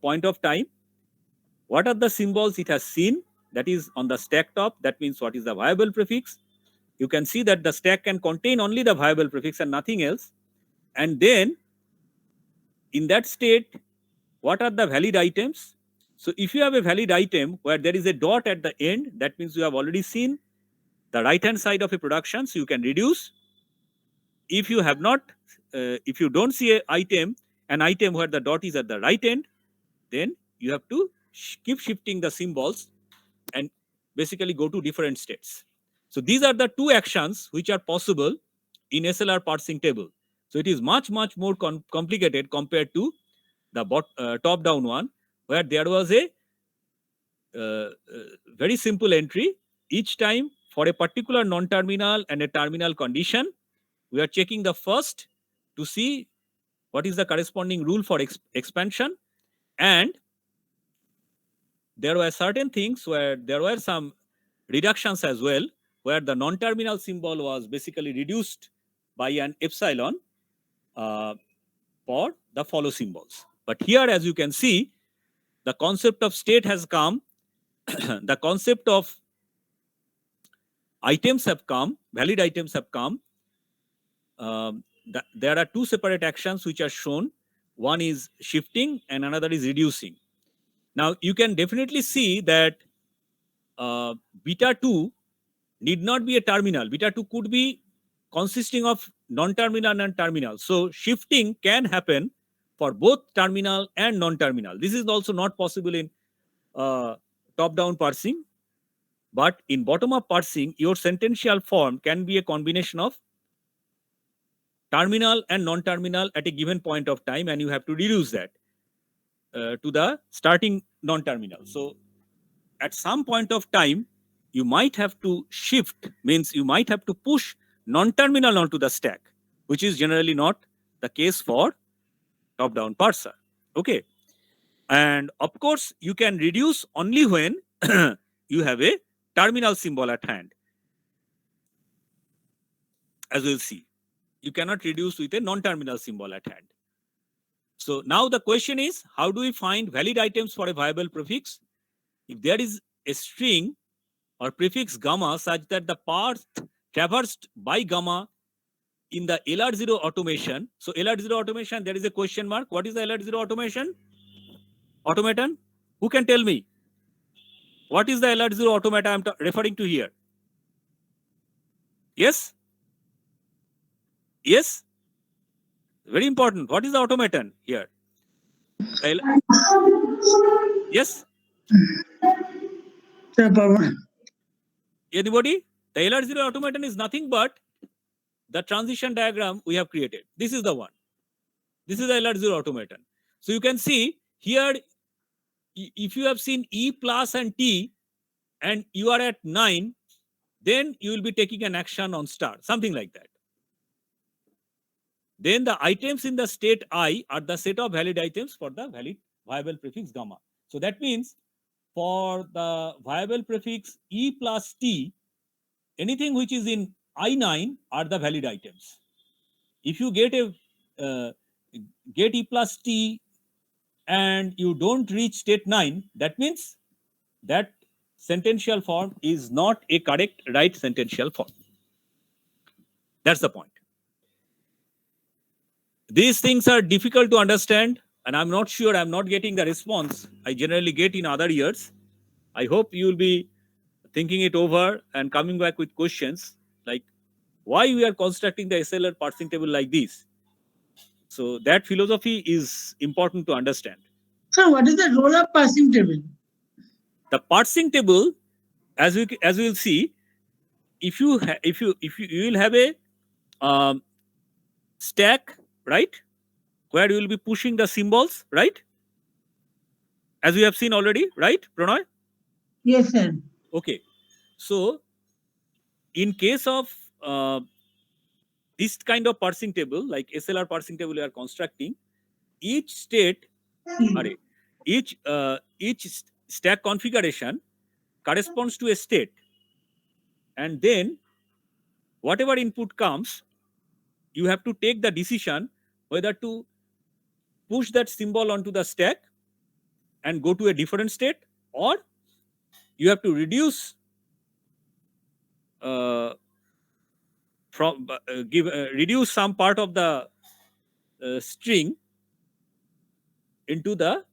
point of time, what are the symbols it has seen, that is on the stack top, that means what is the viable prefix. You can see that the stack can contain only the viable prefix and nothing else. And then in that state, what are the valid items? So if you have a valid item where there is a dot at the end, that means you have already seen the right hand side of a production, so you can reduce. If you have not, if you don't see an item where the dot is at the right end, then you have to keep shifting the symbols and basically go to different states. So these are the two actions which are possible in SLR parsing table. So it is much more complicated compared to the top down one, where there was a very simple entry. Each time for a particular non-terminal and a terminal condition, we are checking the first to see what is the corresponding rule for expansion. And there were certain things where there were some reductions as well, where the non-terminal symbol was basically reduced by an epsilon for the follow symbols. But here, as you can see, the concept of state has come, the concept of items have come, valid items have come. There are two separate actions which are shown. One is shifting and another is reducing. Now you can definitely see that beta 2 need not be a terminal. Beta 2 could be consisting of non-terminal and terminal. So shifting can happen for both terminal and non-terminal. This is also not possible in top-down parsing. But in bottom-up parsing, your sentential form can be a combination of terminal and non-terminal at a given point of time, and you have to reduce that to the starting non-terminal. So at some point of time, you might have to shift, means you might have to push non-terminal onto the stack, which is generally not the case for top-down parser. Okay. And of course, you can reduce only when you have a terminal symbol at hand. As we'll see, you cannot reduce with a non-terminal symbol at hand. So now the question is, how do we find valid items for a viable prefix? If there is a string or prefix gamma such that the path traversed by gamma in the LR0 automation. So LR0 automation, there is a question mark. What is the LR0 automation? Automaton? Who can tell me? What is the LR0 automata I'm referring to here? Yes? Yes? Very important. What is the automaton here? Yes? Sir, Pawan. Anybody? The LR0 automaton is nothing but the transition diagram we have created. This is the one. This is the LR0 automaton. So you can see here, if you have seen E plus and T and you are at 9, then you will be taking an action on star, something like that. Then the items in the state I are the set of valid items for the viable prefix gamma. So that means for the viable prefix E plus T, anything which is in I9 are the valid items. If you get E plus T and you don't reach state 9, that means that sentential form is not a correct right sentential form. That's the point. These things are difficult to understand, and I'm not sure, I'm not getting the response I generally get in other years. I hope you will be thinking it over and coming back with questions like why we are constructing the SLR parsing table like this. So that philosophy is important to understand. Sir, what is the role of parsing table? The parsing table, as we will see, if you will have a stack, right, where you will be pushing the symbols, right, as we have seen already, right, Pranay? Yes, sir. Okay. So in case of this kind of parsing table, like SLR parsing table we are constructing, each state, each stack configuration corresponds to a state, and then whatever input comes, you have to take the decision whether to push that symbol onto the stack and go to a different state, or you have to reduce reduce some part of the string into the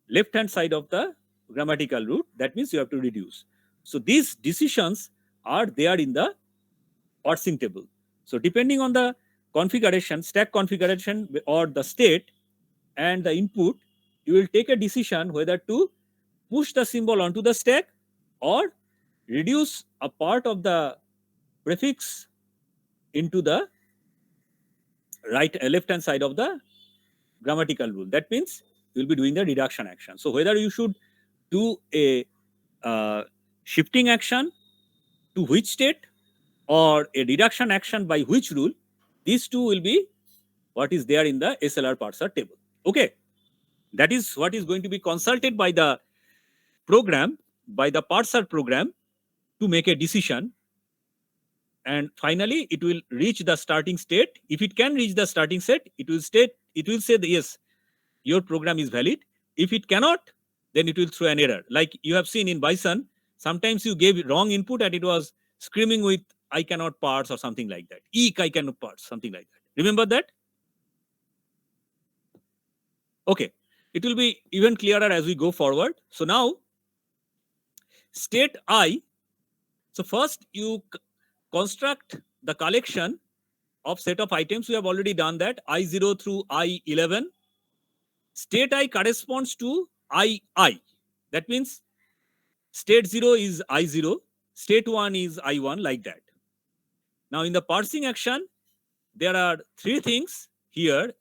left hand side of the grammatical root. That means you have to reduce. So these decisions are there in the parsing table. So depending on the configuration, stack configuration or the state and the input, you will take a decision whether to push the symbol onto the stack or reduce a part of the prefix into the left hand side of the grammatical rule. That means you will be doing the reduction action. So whether you should do a shifting action to which state or a reduction action by which rule, these two will be what is there in the SLR parser table. Okay, that is what is going to be consulted by the program, by the parser program, to make a decision. And finally, it will reach the starting state. If it can reach the starting state, it will say that yes, your program is valid. If it cannot, then it will throw an error. Like you have seen in Bison, sometimes you gave wrong input and it was screaming with I cannot parse or something like that. Eek, I cannot parse, something like that. Remember that? Okay, it will be even clearer as we go forward. So now, state I. So first you construct the collection of set of items. We have already done that, I0 through I11. State I corresponds to II. That means state 0 is I0, state 1 is I1, like that. Now in the parsing action, there are three things here.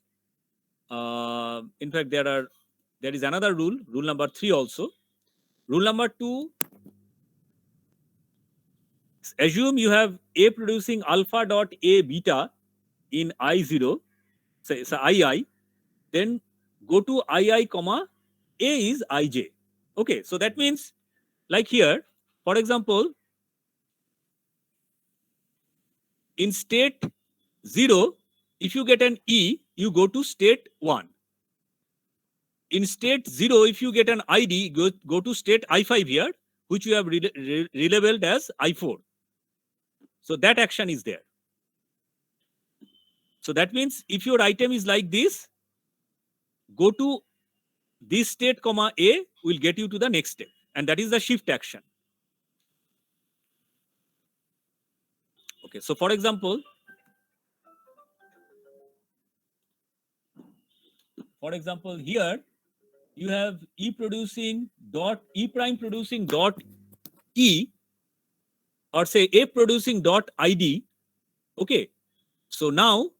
In fact, there is another rule number 3 also. Rule number 2, assume you have A producing alpha dot A beta in I0, say II, then go to II comma A is IJ. Okay, so that means like here, for example, in state 0, if you get an E, you go to state 1. In state 0, if you get an ID, go to state I5 here, which you have relabeled as I4. So that action is there. So that means if your item is like this, go to this state comma A will get you to the next step. And that is the shift action. Okay, so for example, here you have E prime producing dot E, or say A producing dot ID. Okay, so now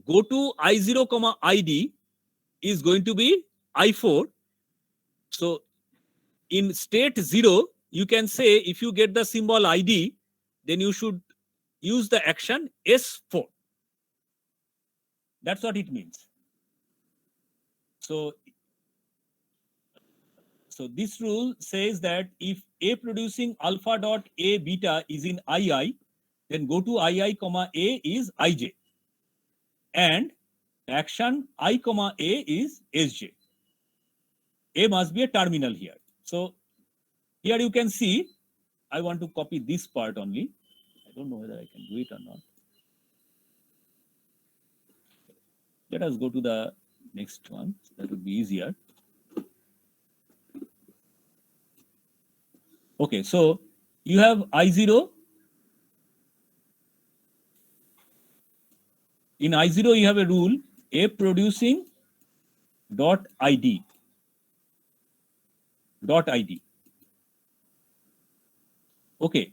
go to I0 comma ID is going to be I4. So in state 0, you can say if you get the symbol ID, then you should use the action S4. That's what it means. So this rule says that if A producing alpha dot A beta is in II, then go to II comma A is IJ. And action I comma A is SJ. A must be a terminal here. So here you can see, I want to copy this part only. I don't know whether I can do it or not. Let us go to the next one. That would be easier. Okay, so you have I0. In I0, you have a rule, A producing dot ID. Okay,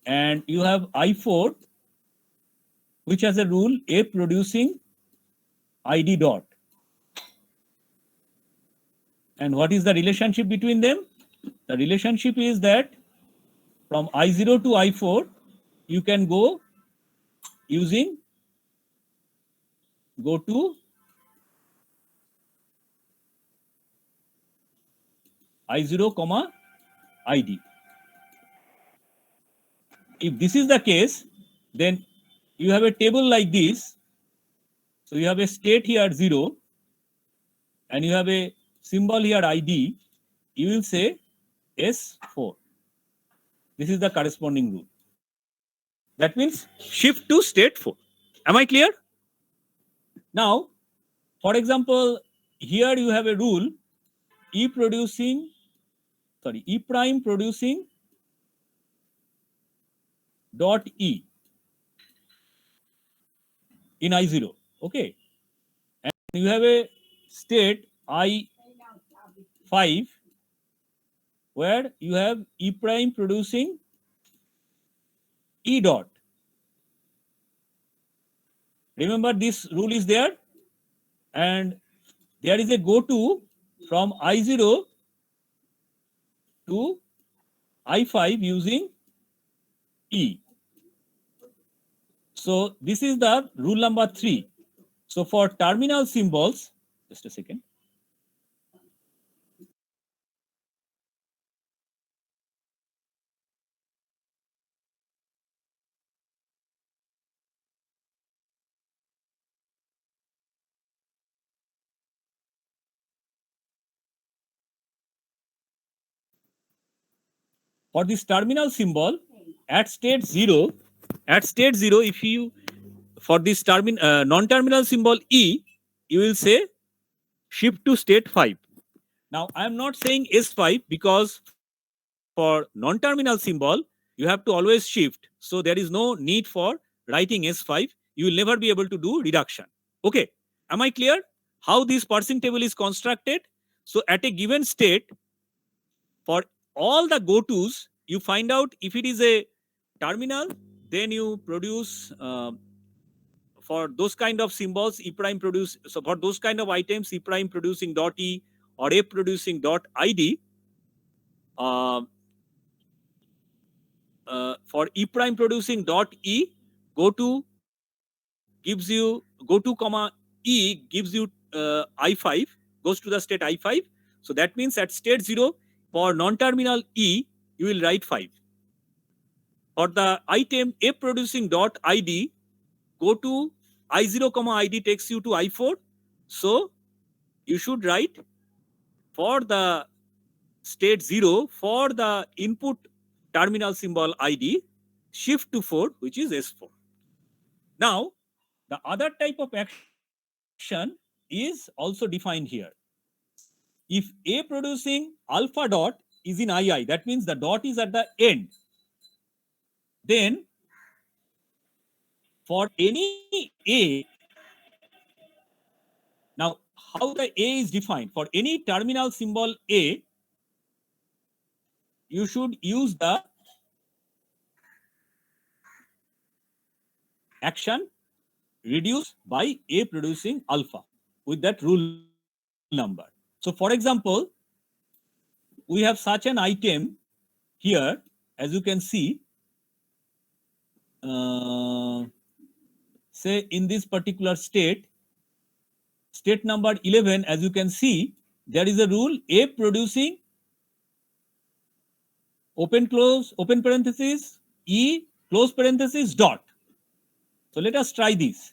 and you have I4, which has a rule, A producing ID dot. And what is the relationship between them? The relationship is that from I0 to I4, you can go to I0 comma ID. If this is the case, then you have a table like this. So you have a state here 0, and you have a symbol here ID. You will say S4. This is the corresponding rule. That means shift to state 4. Am I clear? Now, for example, here you have a rule, E prime producing dot E in I0. Okay. And you have a state I5 where you have E prime producing E dot. Remember, this rule is there, and there is a go to from I0 to I5 using E. So this is the rule number 3. So for terminal symbols, just a second. For this terminal symbol, at state 0, if you, for this non-terminal symbol E, you will say shift to state 5. Now, I am not saying S5 because for non-terminal symbol, you have to always shift. So there is no need for writing S5. You will never be able to do reduction. Okay, am I clear how this parsing table is constructed? So at a given state, for all the go-tos, you find out if it is a terminal, then you produce for those kind of symbols, E prime produce, so for those kind of items, E prime producing dot E or A producing dot ID, for E prime producing dot E, go to comma E gives you I5, goes to the state I5. So that means at state 0, for non-terminal E, you will write 5. For the item A producing dot ID, go to I0 comma ID takes you to I4. So you should write for the state 0, for the input terminal symbol ID, shift to 4, which is S4. Now, the other type of action is also defined here. If A producing alpha dot is in II, that means the dot is at the end, then for any A, now how the A is defined, for any terminal symbol A, you should use the action reduce by A producing alpha with that rule number. So for example, we have such an item here, as you can see, say in this particular state number 11, as you can see, there is a rule A producing open parenthesis, E close parenthesis dot. So let us try this.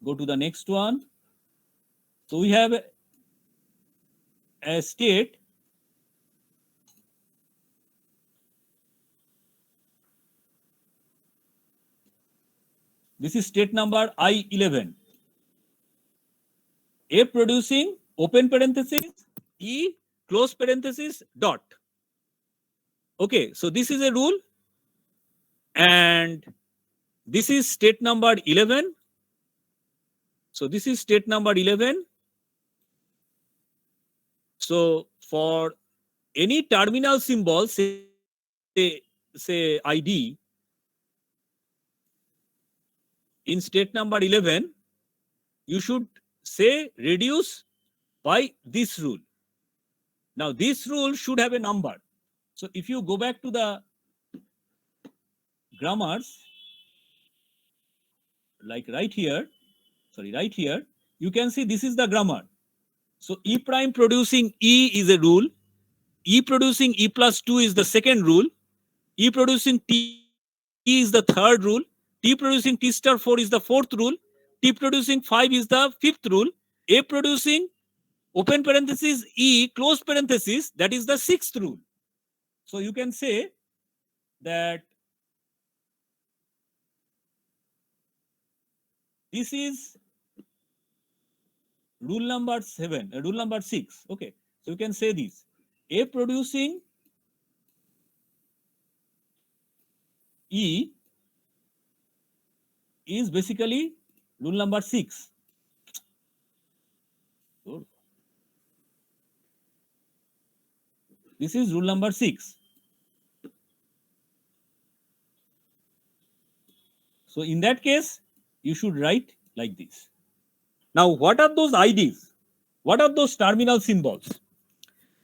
Go to the next one. So we have a state this is state number I11. A producing open parenthesis, E close parenthesis dot. Okay, so this is a rule, and this is state number 11. So this is state number 11. So for any terminal symbol, say ID, in state number 11, you should say reduce by this rule. Now this rule should have a number. So if you go back to the grammars, like right here, you can see this is the grammar. So E prime producing E is a rule, E producing E plus 2 is the second rule, E producing T is the third rule, T producing T star 4 is the fourth rule, T producing 5 is the fifth rule, A producing open parenthesis E close parenthesis, that is the sixth rule. So you can say that this is rule number 7, rule number 6. Okay, so you can say this. A producing E is basically rule number 6. This is rule number 6. So in that case, you should write like this. Now, what are those IDs? What are those terminal symbols?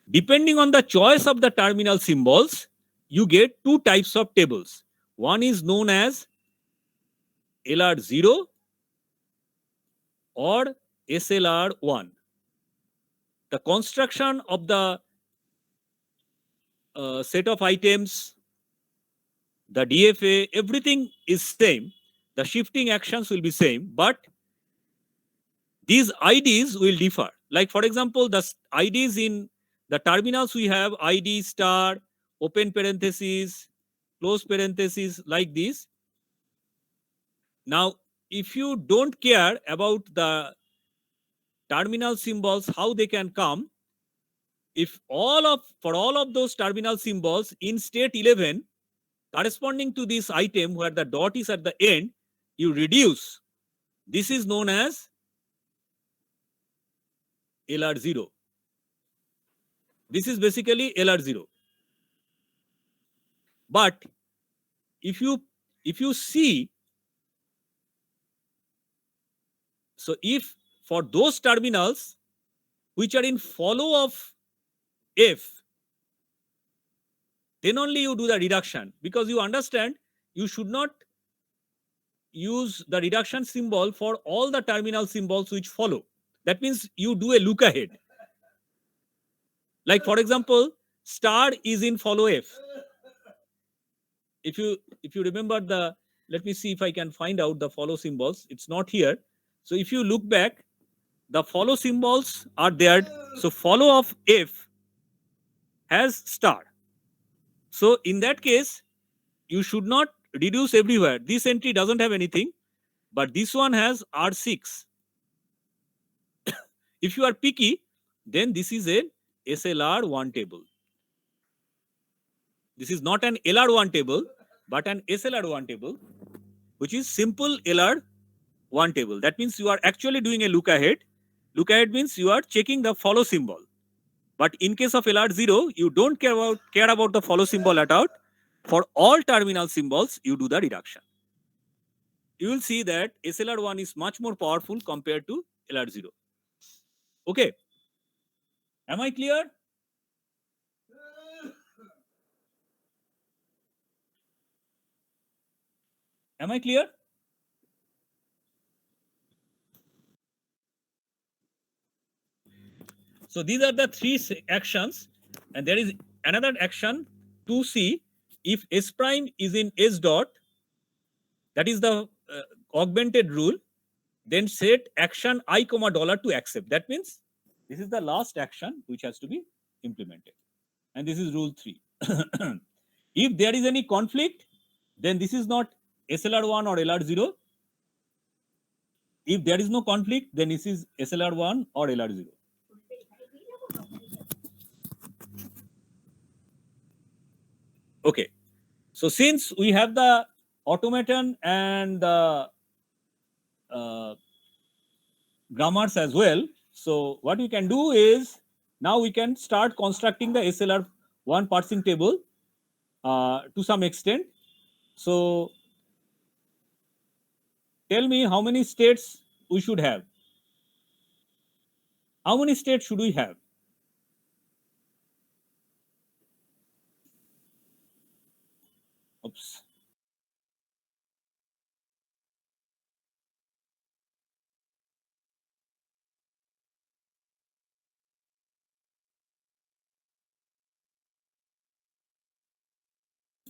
Depending on the choice of the terminal symbols, you get two types of tables. One is known as LR0 or SLR1. The construction of the set of items, the DFA, everything is same. The shifting actions will be same, but these IDs will differ. Like for example, the IDs in the terminals, we have ID star, open parentheses, close parentheses, like this. Now, if you don't care about the terminal symbols, how they can come, if for all of those terminal symbols in state 11, corresponding to this item where the dot is at the end, you reduce. This is known as LR0. This is basically LR0. But if you see So if for those terminals which are in follow of F, then only you do the reduction, because you understand you should not use the reduction symbol for all the terminal symbols which follow. That means you do a look ahead. Like for example, star is in follow F. If you remember the, let me see if I can find out the follow symbols. It's not here. So if you look back, the follow symbols are there. So follow of F has star. So in that case, you should not reduce everywhere. This entry doesn't have anything, but this one has R6. If you are picky, then this is a SLR1 table. This is not an LR1 table, but an SLR1 table, which is simple LR1 table. That means you are actually doing a look ahead. Look ahead means you are checking the follow symbol. But in case of LR0, you don't care about the follow symbol at all. For all terminal symbols, you do the reduction. You will see that SLR1 is much more powerful compared to LR0. Okay. Am I clear? Am I clear? So these are the three actions, and there is another action 2C. If S prime is in S dot, that is the augmented rule, then set action I comma dollar to accept. That means this is the last action which has to be implemented. And this is rule 3. If there is any conflict, then this is not SLR1 or LR0. If there is no conflict, then this is SLR1 or LR0. Okay. So since we have the automaton and the grammars as well, so what we can do is now we can start constructing the SLR1 parsing table to some extent. So tell me how many states we should have. How many states should we have? Oops.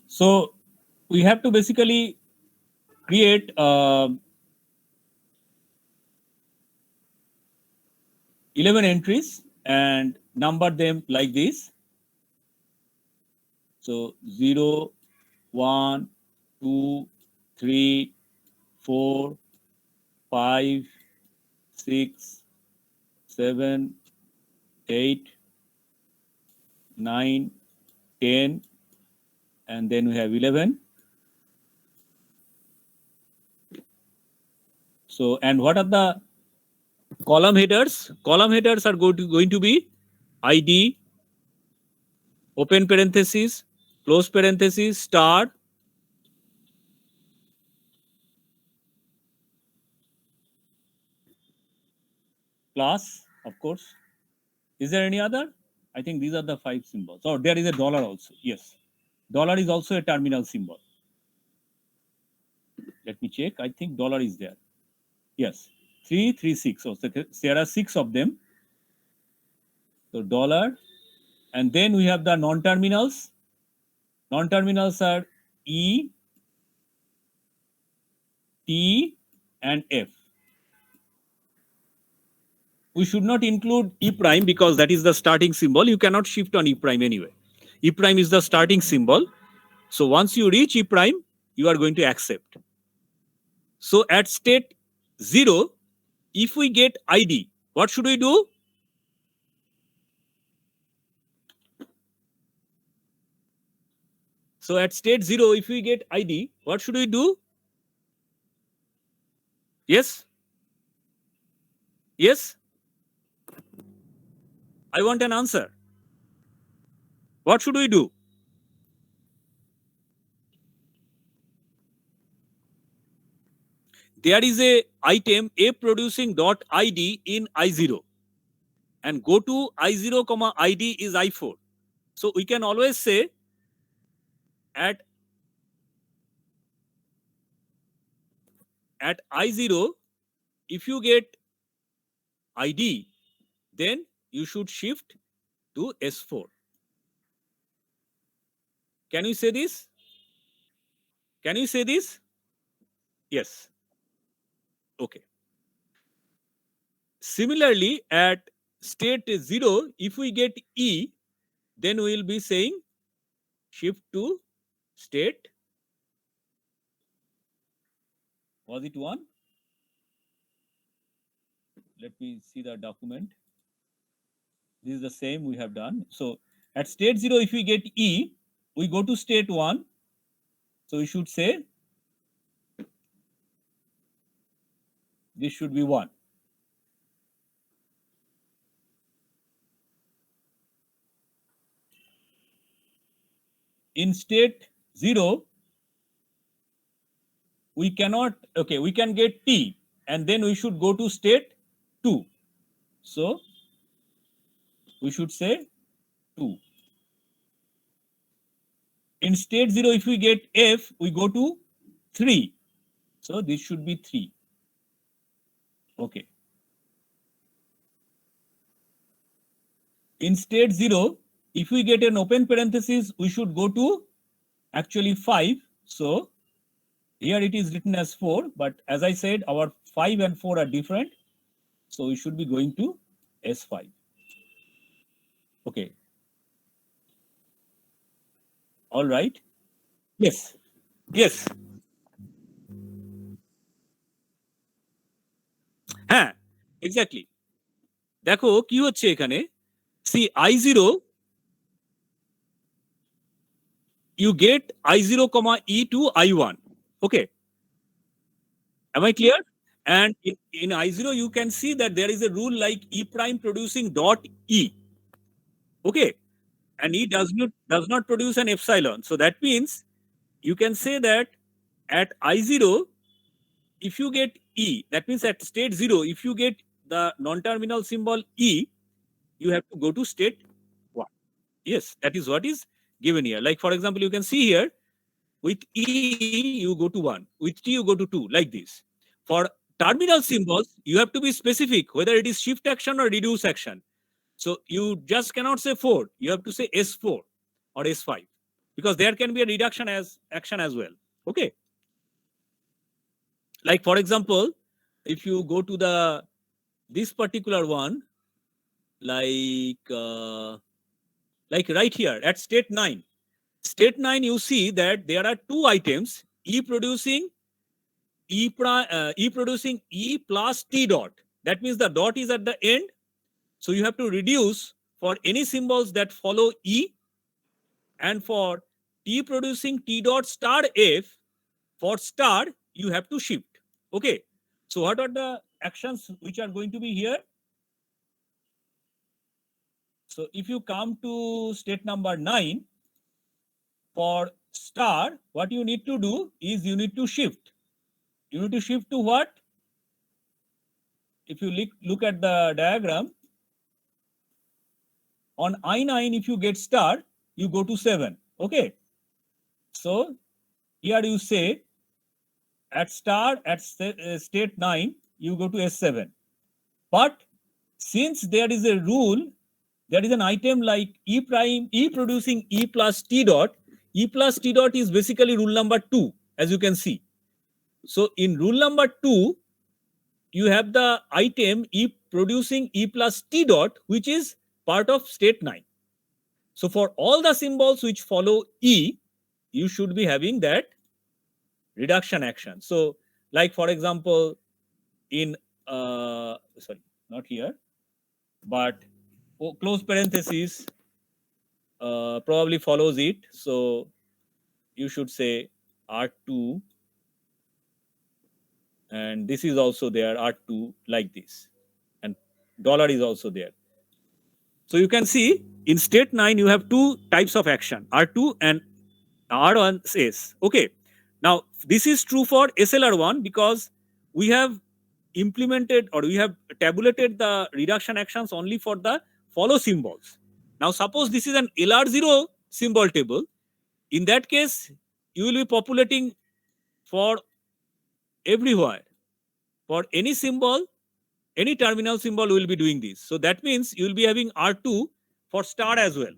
So we have to basically create 11 entries and number them like this. So 0, 1, 2, 3, 4, 5, 6, 7, 8, 9, 10, and then we have 11. So, and what are the column headers? Column headers are going to be ID, open parenthesis, close parenthesis, star, plus, of course. Is there any other? I think these are the 5 symbols. Oh, there is a dollar also. Yes. Dollar is also a terminal symbol. Let me check. I think dollar is there. Yes. 3, 3, 6. So there are 6 of them. So dollar. And then we have the non-terminals. Non-terminals are E, T, and F. We should not include E prime because that is the starting symbol. You cannot shift on E prime anyway. E prime is the starting symbol. So once you reach E prime, you are going to accept. So at state 0, if we get ID, what should we do? So at state 0, if we get ID, what should we do? Yes? Yes? I want an answer. What should we do? there is a item a producing dot id in I0, and go to I0 comma id is I4. So we can always say at I0, if you get id, then you should shift to S4. Can you say this? Can you say this? Yes. Okay. Similarly, at state 0, if we get E, then we will be saying shift to state, was it 1? Let me see the document. This is the same we have done. So at state 0, if we get E, we go to state 1. So we should say this should be 1. In state 0, we cannot, okay, we can get T, and then we should go to state 2. So we should say 2. In state 0, if we get F, we go to 3. So this should be 3. Okay. In state 0, if we get an open parenthesis, we should go to actually 5. So here it is written as 4, but as I said, our 5 and 4 are different. So we should be going to S5. Okay. All right. Yes. Yes. হ্যাঁ, exactly. দেখো কি হচ্ছে এখানে, see I0, you get I0 comma E to I1. Okay. Am I clear? And in I0, you can see that there is a rule like E prime producing dot E. Okay. And E does not produce an epsilon. So that means you can say that at I0, if you get E, that means at state 0, if you get the non-terminal symbol E, you have to go to state 1. Yes, that is what is given here. Like for example, you can see here, with E, you go to 1. With T, you go to 2, like this. For terminal symbols, you have to be specific, whether it is shift action or reduce action. So you just cannot say 4. You have to say S4 or S5, because there can be a reduction as action as well. Okay. Like for example, if you go to this particular one, like right here at state 9. State 9, you see that there are 2 items, E producing E plus T dot. That means the dot is at the end. So you have to reduce for any symbols that follow E, and for T producing T dot star F, for star, you have to shift. Okay. So what are the actions which are going to be here? So if you come to state number 9, for star, what you need to do is you need to shift. You need to shift to what? If you look at the diagram, on I9, if you get star, you go to 7. Okay. So here you say at star, at state 9, you go to S7. But since there is a rule, there is an item like E prime, E producing E plus T dot. E plus T dot is basically rule number 2, as you can see. So in rule number 2, you have the item E producing E plus T dot, which is part of state 9. So for all the symbols which follow E, you should be having that reduction action. So like for example, in sorry, not here, but close parenthesis probably follows it. So you should say R2, and this is also there, R2, like this, and dollar is also there. So you can see in state 9, you have 2 types of action, R2 and R1S. Okay. Now this is true for SLR1, because we have implemented or we have tabulated the reduction actions only for the follow symbols. Now suppose this is an LR0 symbol table. In that case, you will be populating for everywhere. For any symbol, any terminal symbol will be doing this. So that means you will be having R2 for star as well.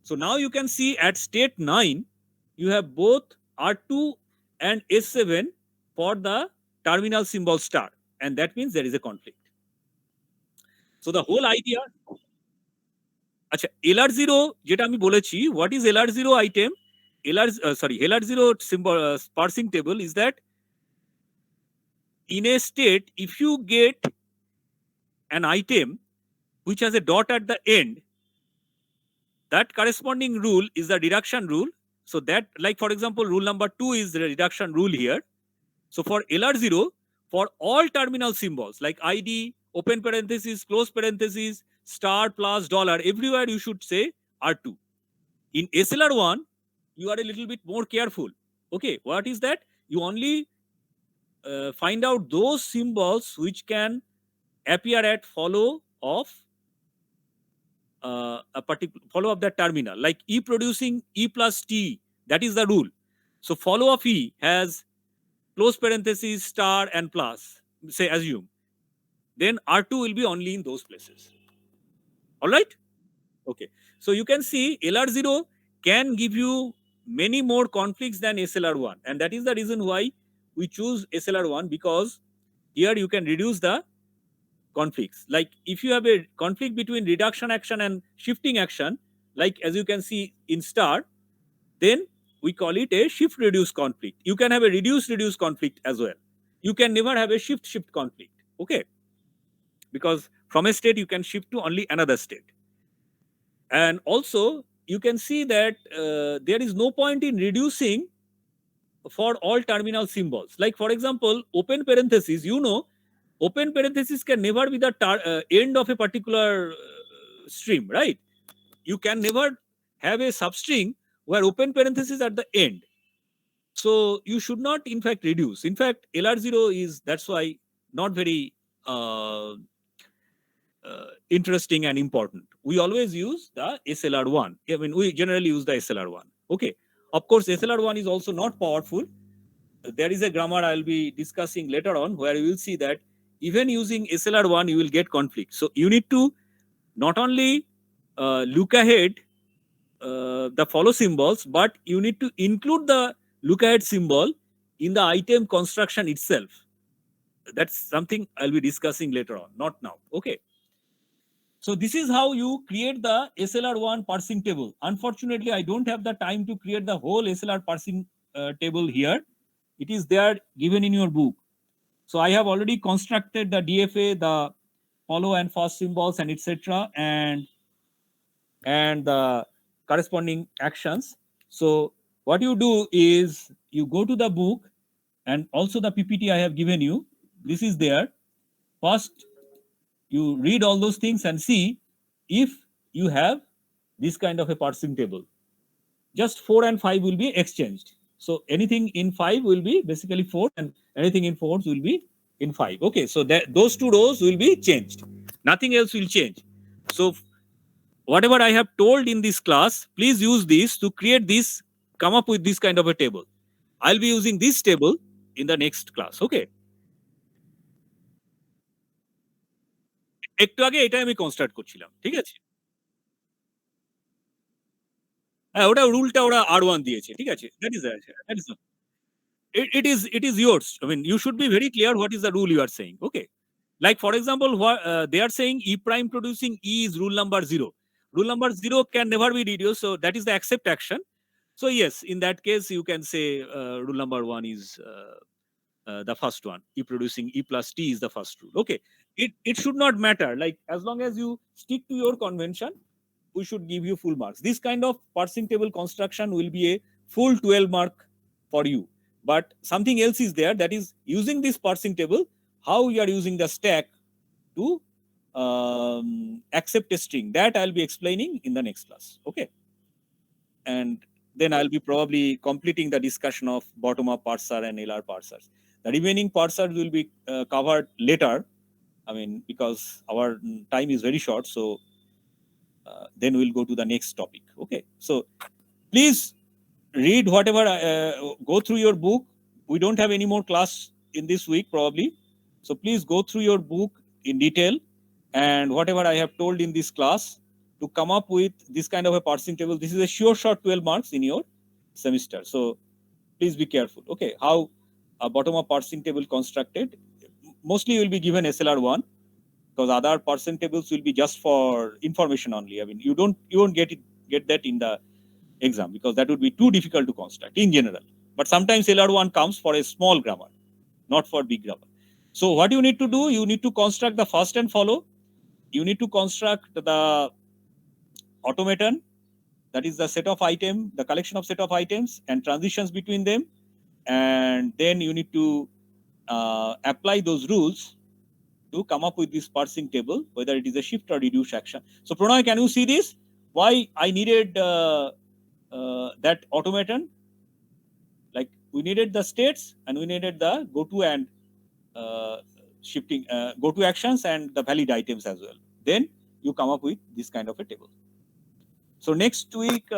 So now you can see at state 9, you have both R2 and S7 for the terminal symbol star. And that means there is a conflict. So the whole idea, আচ্ছা LR0 যেটা আমি বলেছি, what is LR0 item? LR0 symbol parsing table is that in a state, if you get an item which has a dot at the end, that corresponding rule is the reduction rule. So that, like for example, rule number 2 is the reduction rule here. So for LR0, for all terminal symbols like ID, open parenthesis, close parenthesis, star plus dollar, everywhere you should say R2. In SLR1, you are a little bit more careful. Okay, what is that? You only find out those symbols which can appear at follow of a particular follow of that terminal, like E producing E plus T, that is the rule. So follow of E has close parentheses, star and plus, say assume, then R2 will be only in those places. All right? Okay. So you can see LR0 can give you many more conflicts than SLR1. And that is the reason why we choose SLR1, because here you can reduce the conflicts. Like if you have a conflict between reduction action and shifting action, like as you can see in star, then we call it a shift reduce conflict. You can have a reduce conflict as well. You can never have a shift conflict. Okay, because from a state you can shift to only another state. And also you can see that there is no point in reducing for all terminal symbols. Like for example, open parenthesis, you know, open parenthesis can never be the end of a particular stream, right? You can never have a substring where open parenthesis at the end. So you should not in fact reduce. In fact, LR0 is, that's why, not very interesting and important. We always use the SLR1. I mean, we generally use the SLR1. Okay. Of course, SLR1 is also not powerful. There is a grammar I'll be discussing later on where you will see that even using SLR1, you will get conflict. So you need to not only look ahead the follow symbols, but you need to include the look ahead symbol in the item construction itself. That's something I'll be discussing later on, not now. Okay. So this is how you create the SLR1 parsing table. Unfortunately, I don't have the time to create the whole SLR parsing table here. It is there given in your book. So I have already constructed the DFA, the follow and fast symbols and etc. and the corresponding actions. So what you do is you go to the book, and also the PPT I have given you. This is there. First, you read all those things and see if you have this kind of a parsing table. Just 4 and 5 will be exchanged. So anything in 5 will be basically 4, and anything in 4 will be in 5. Okay, so those two rows will be changed. Nothing else will change. So whatever I have told in this class, please use this to create this, come up with this kind of a table. I'll be using this table in the next class. Okay. একটু আগে এটা আমি construct করছিলাম, ঠিক আছে? হ্যাঁ, ওটা রুলটা ওরা R1 দিয়েছে, ঠিক আছে? That is it is yours. I mean, you should be very clear what is the rule you are saying. Okay. Like for example, they are saying E prime producing E is rule number 0. Rule number 0 can never be reduced, so that is the accept action. So yes, in that case, you can say rule number 1 is the first one. E producing E plus T is the first rule. Okay, it should not matter. Like as long as you stick to your convention, we should give you full marks. This kind of parsing table construction will be a full 12 mark for you. But something else is there, that is using this parsing table, how you are using the stack to accept a string. That I'll be explaining in the next class. Okay. And then I'll be probably completing the discussion of bottom-up parser and LR parsers. The remaining parts will be covered later. I mean, because our time is very short, so then we'll go to the next topic. Okay, so please read whatever, go through your book. We don't have any more class in this week probably, so please go through your book in detail, and whatever I have told in this class to come up with this kind of a parsing table. This is a sure shot 12 marks in your semester, so please be careful. Okay, how a bottom-up parsing table constructed. Mostly you will be given SLR1, because other parsing tables will be just for information only. I mean, you won't get that in the exam, because that would be too difficult to construct in general. But sometimes LR1 comes for a small grammar, not for big grammar. So what you need to do, you need to construct the first and follow. You need to construct the automaton, that is the set of item, the collection of set of items and transitions between them. And then you need to apply those rules to come up with this parsing table, whether it is a shift or reduce action. So Pranay, can you see this? Why I needed that automaton? Like, we needed the states and we needed the go to and shifting go to actions and the valid items as well. Then you come up with this kind of a table. So next week.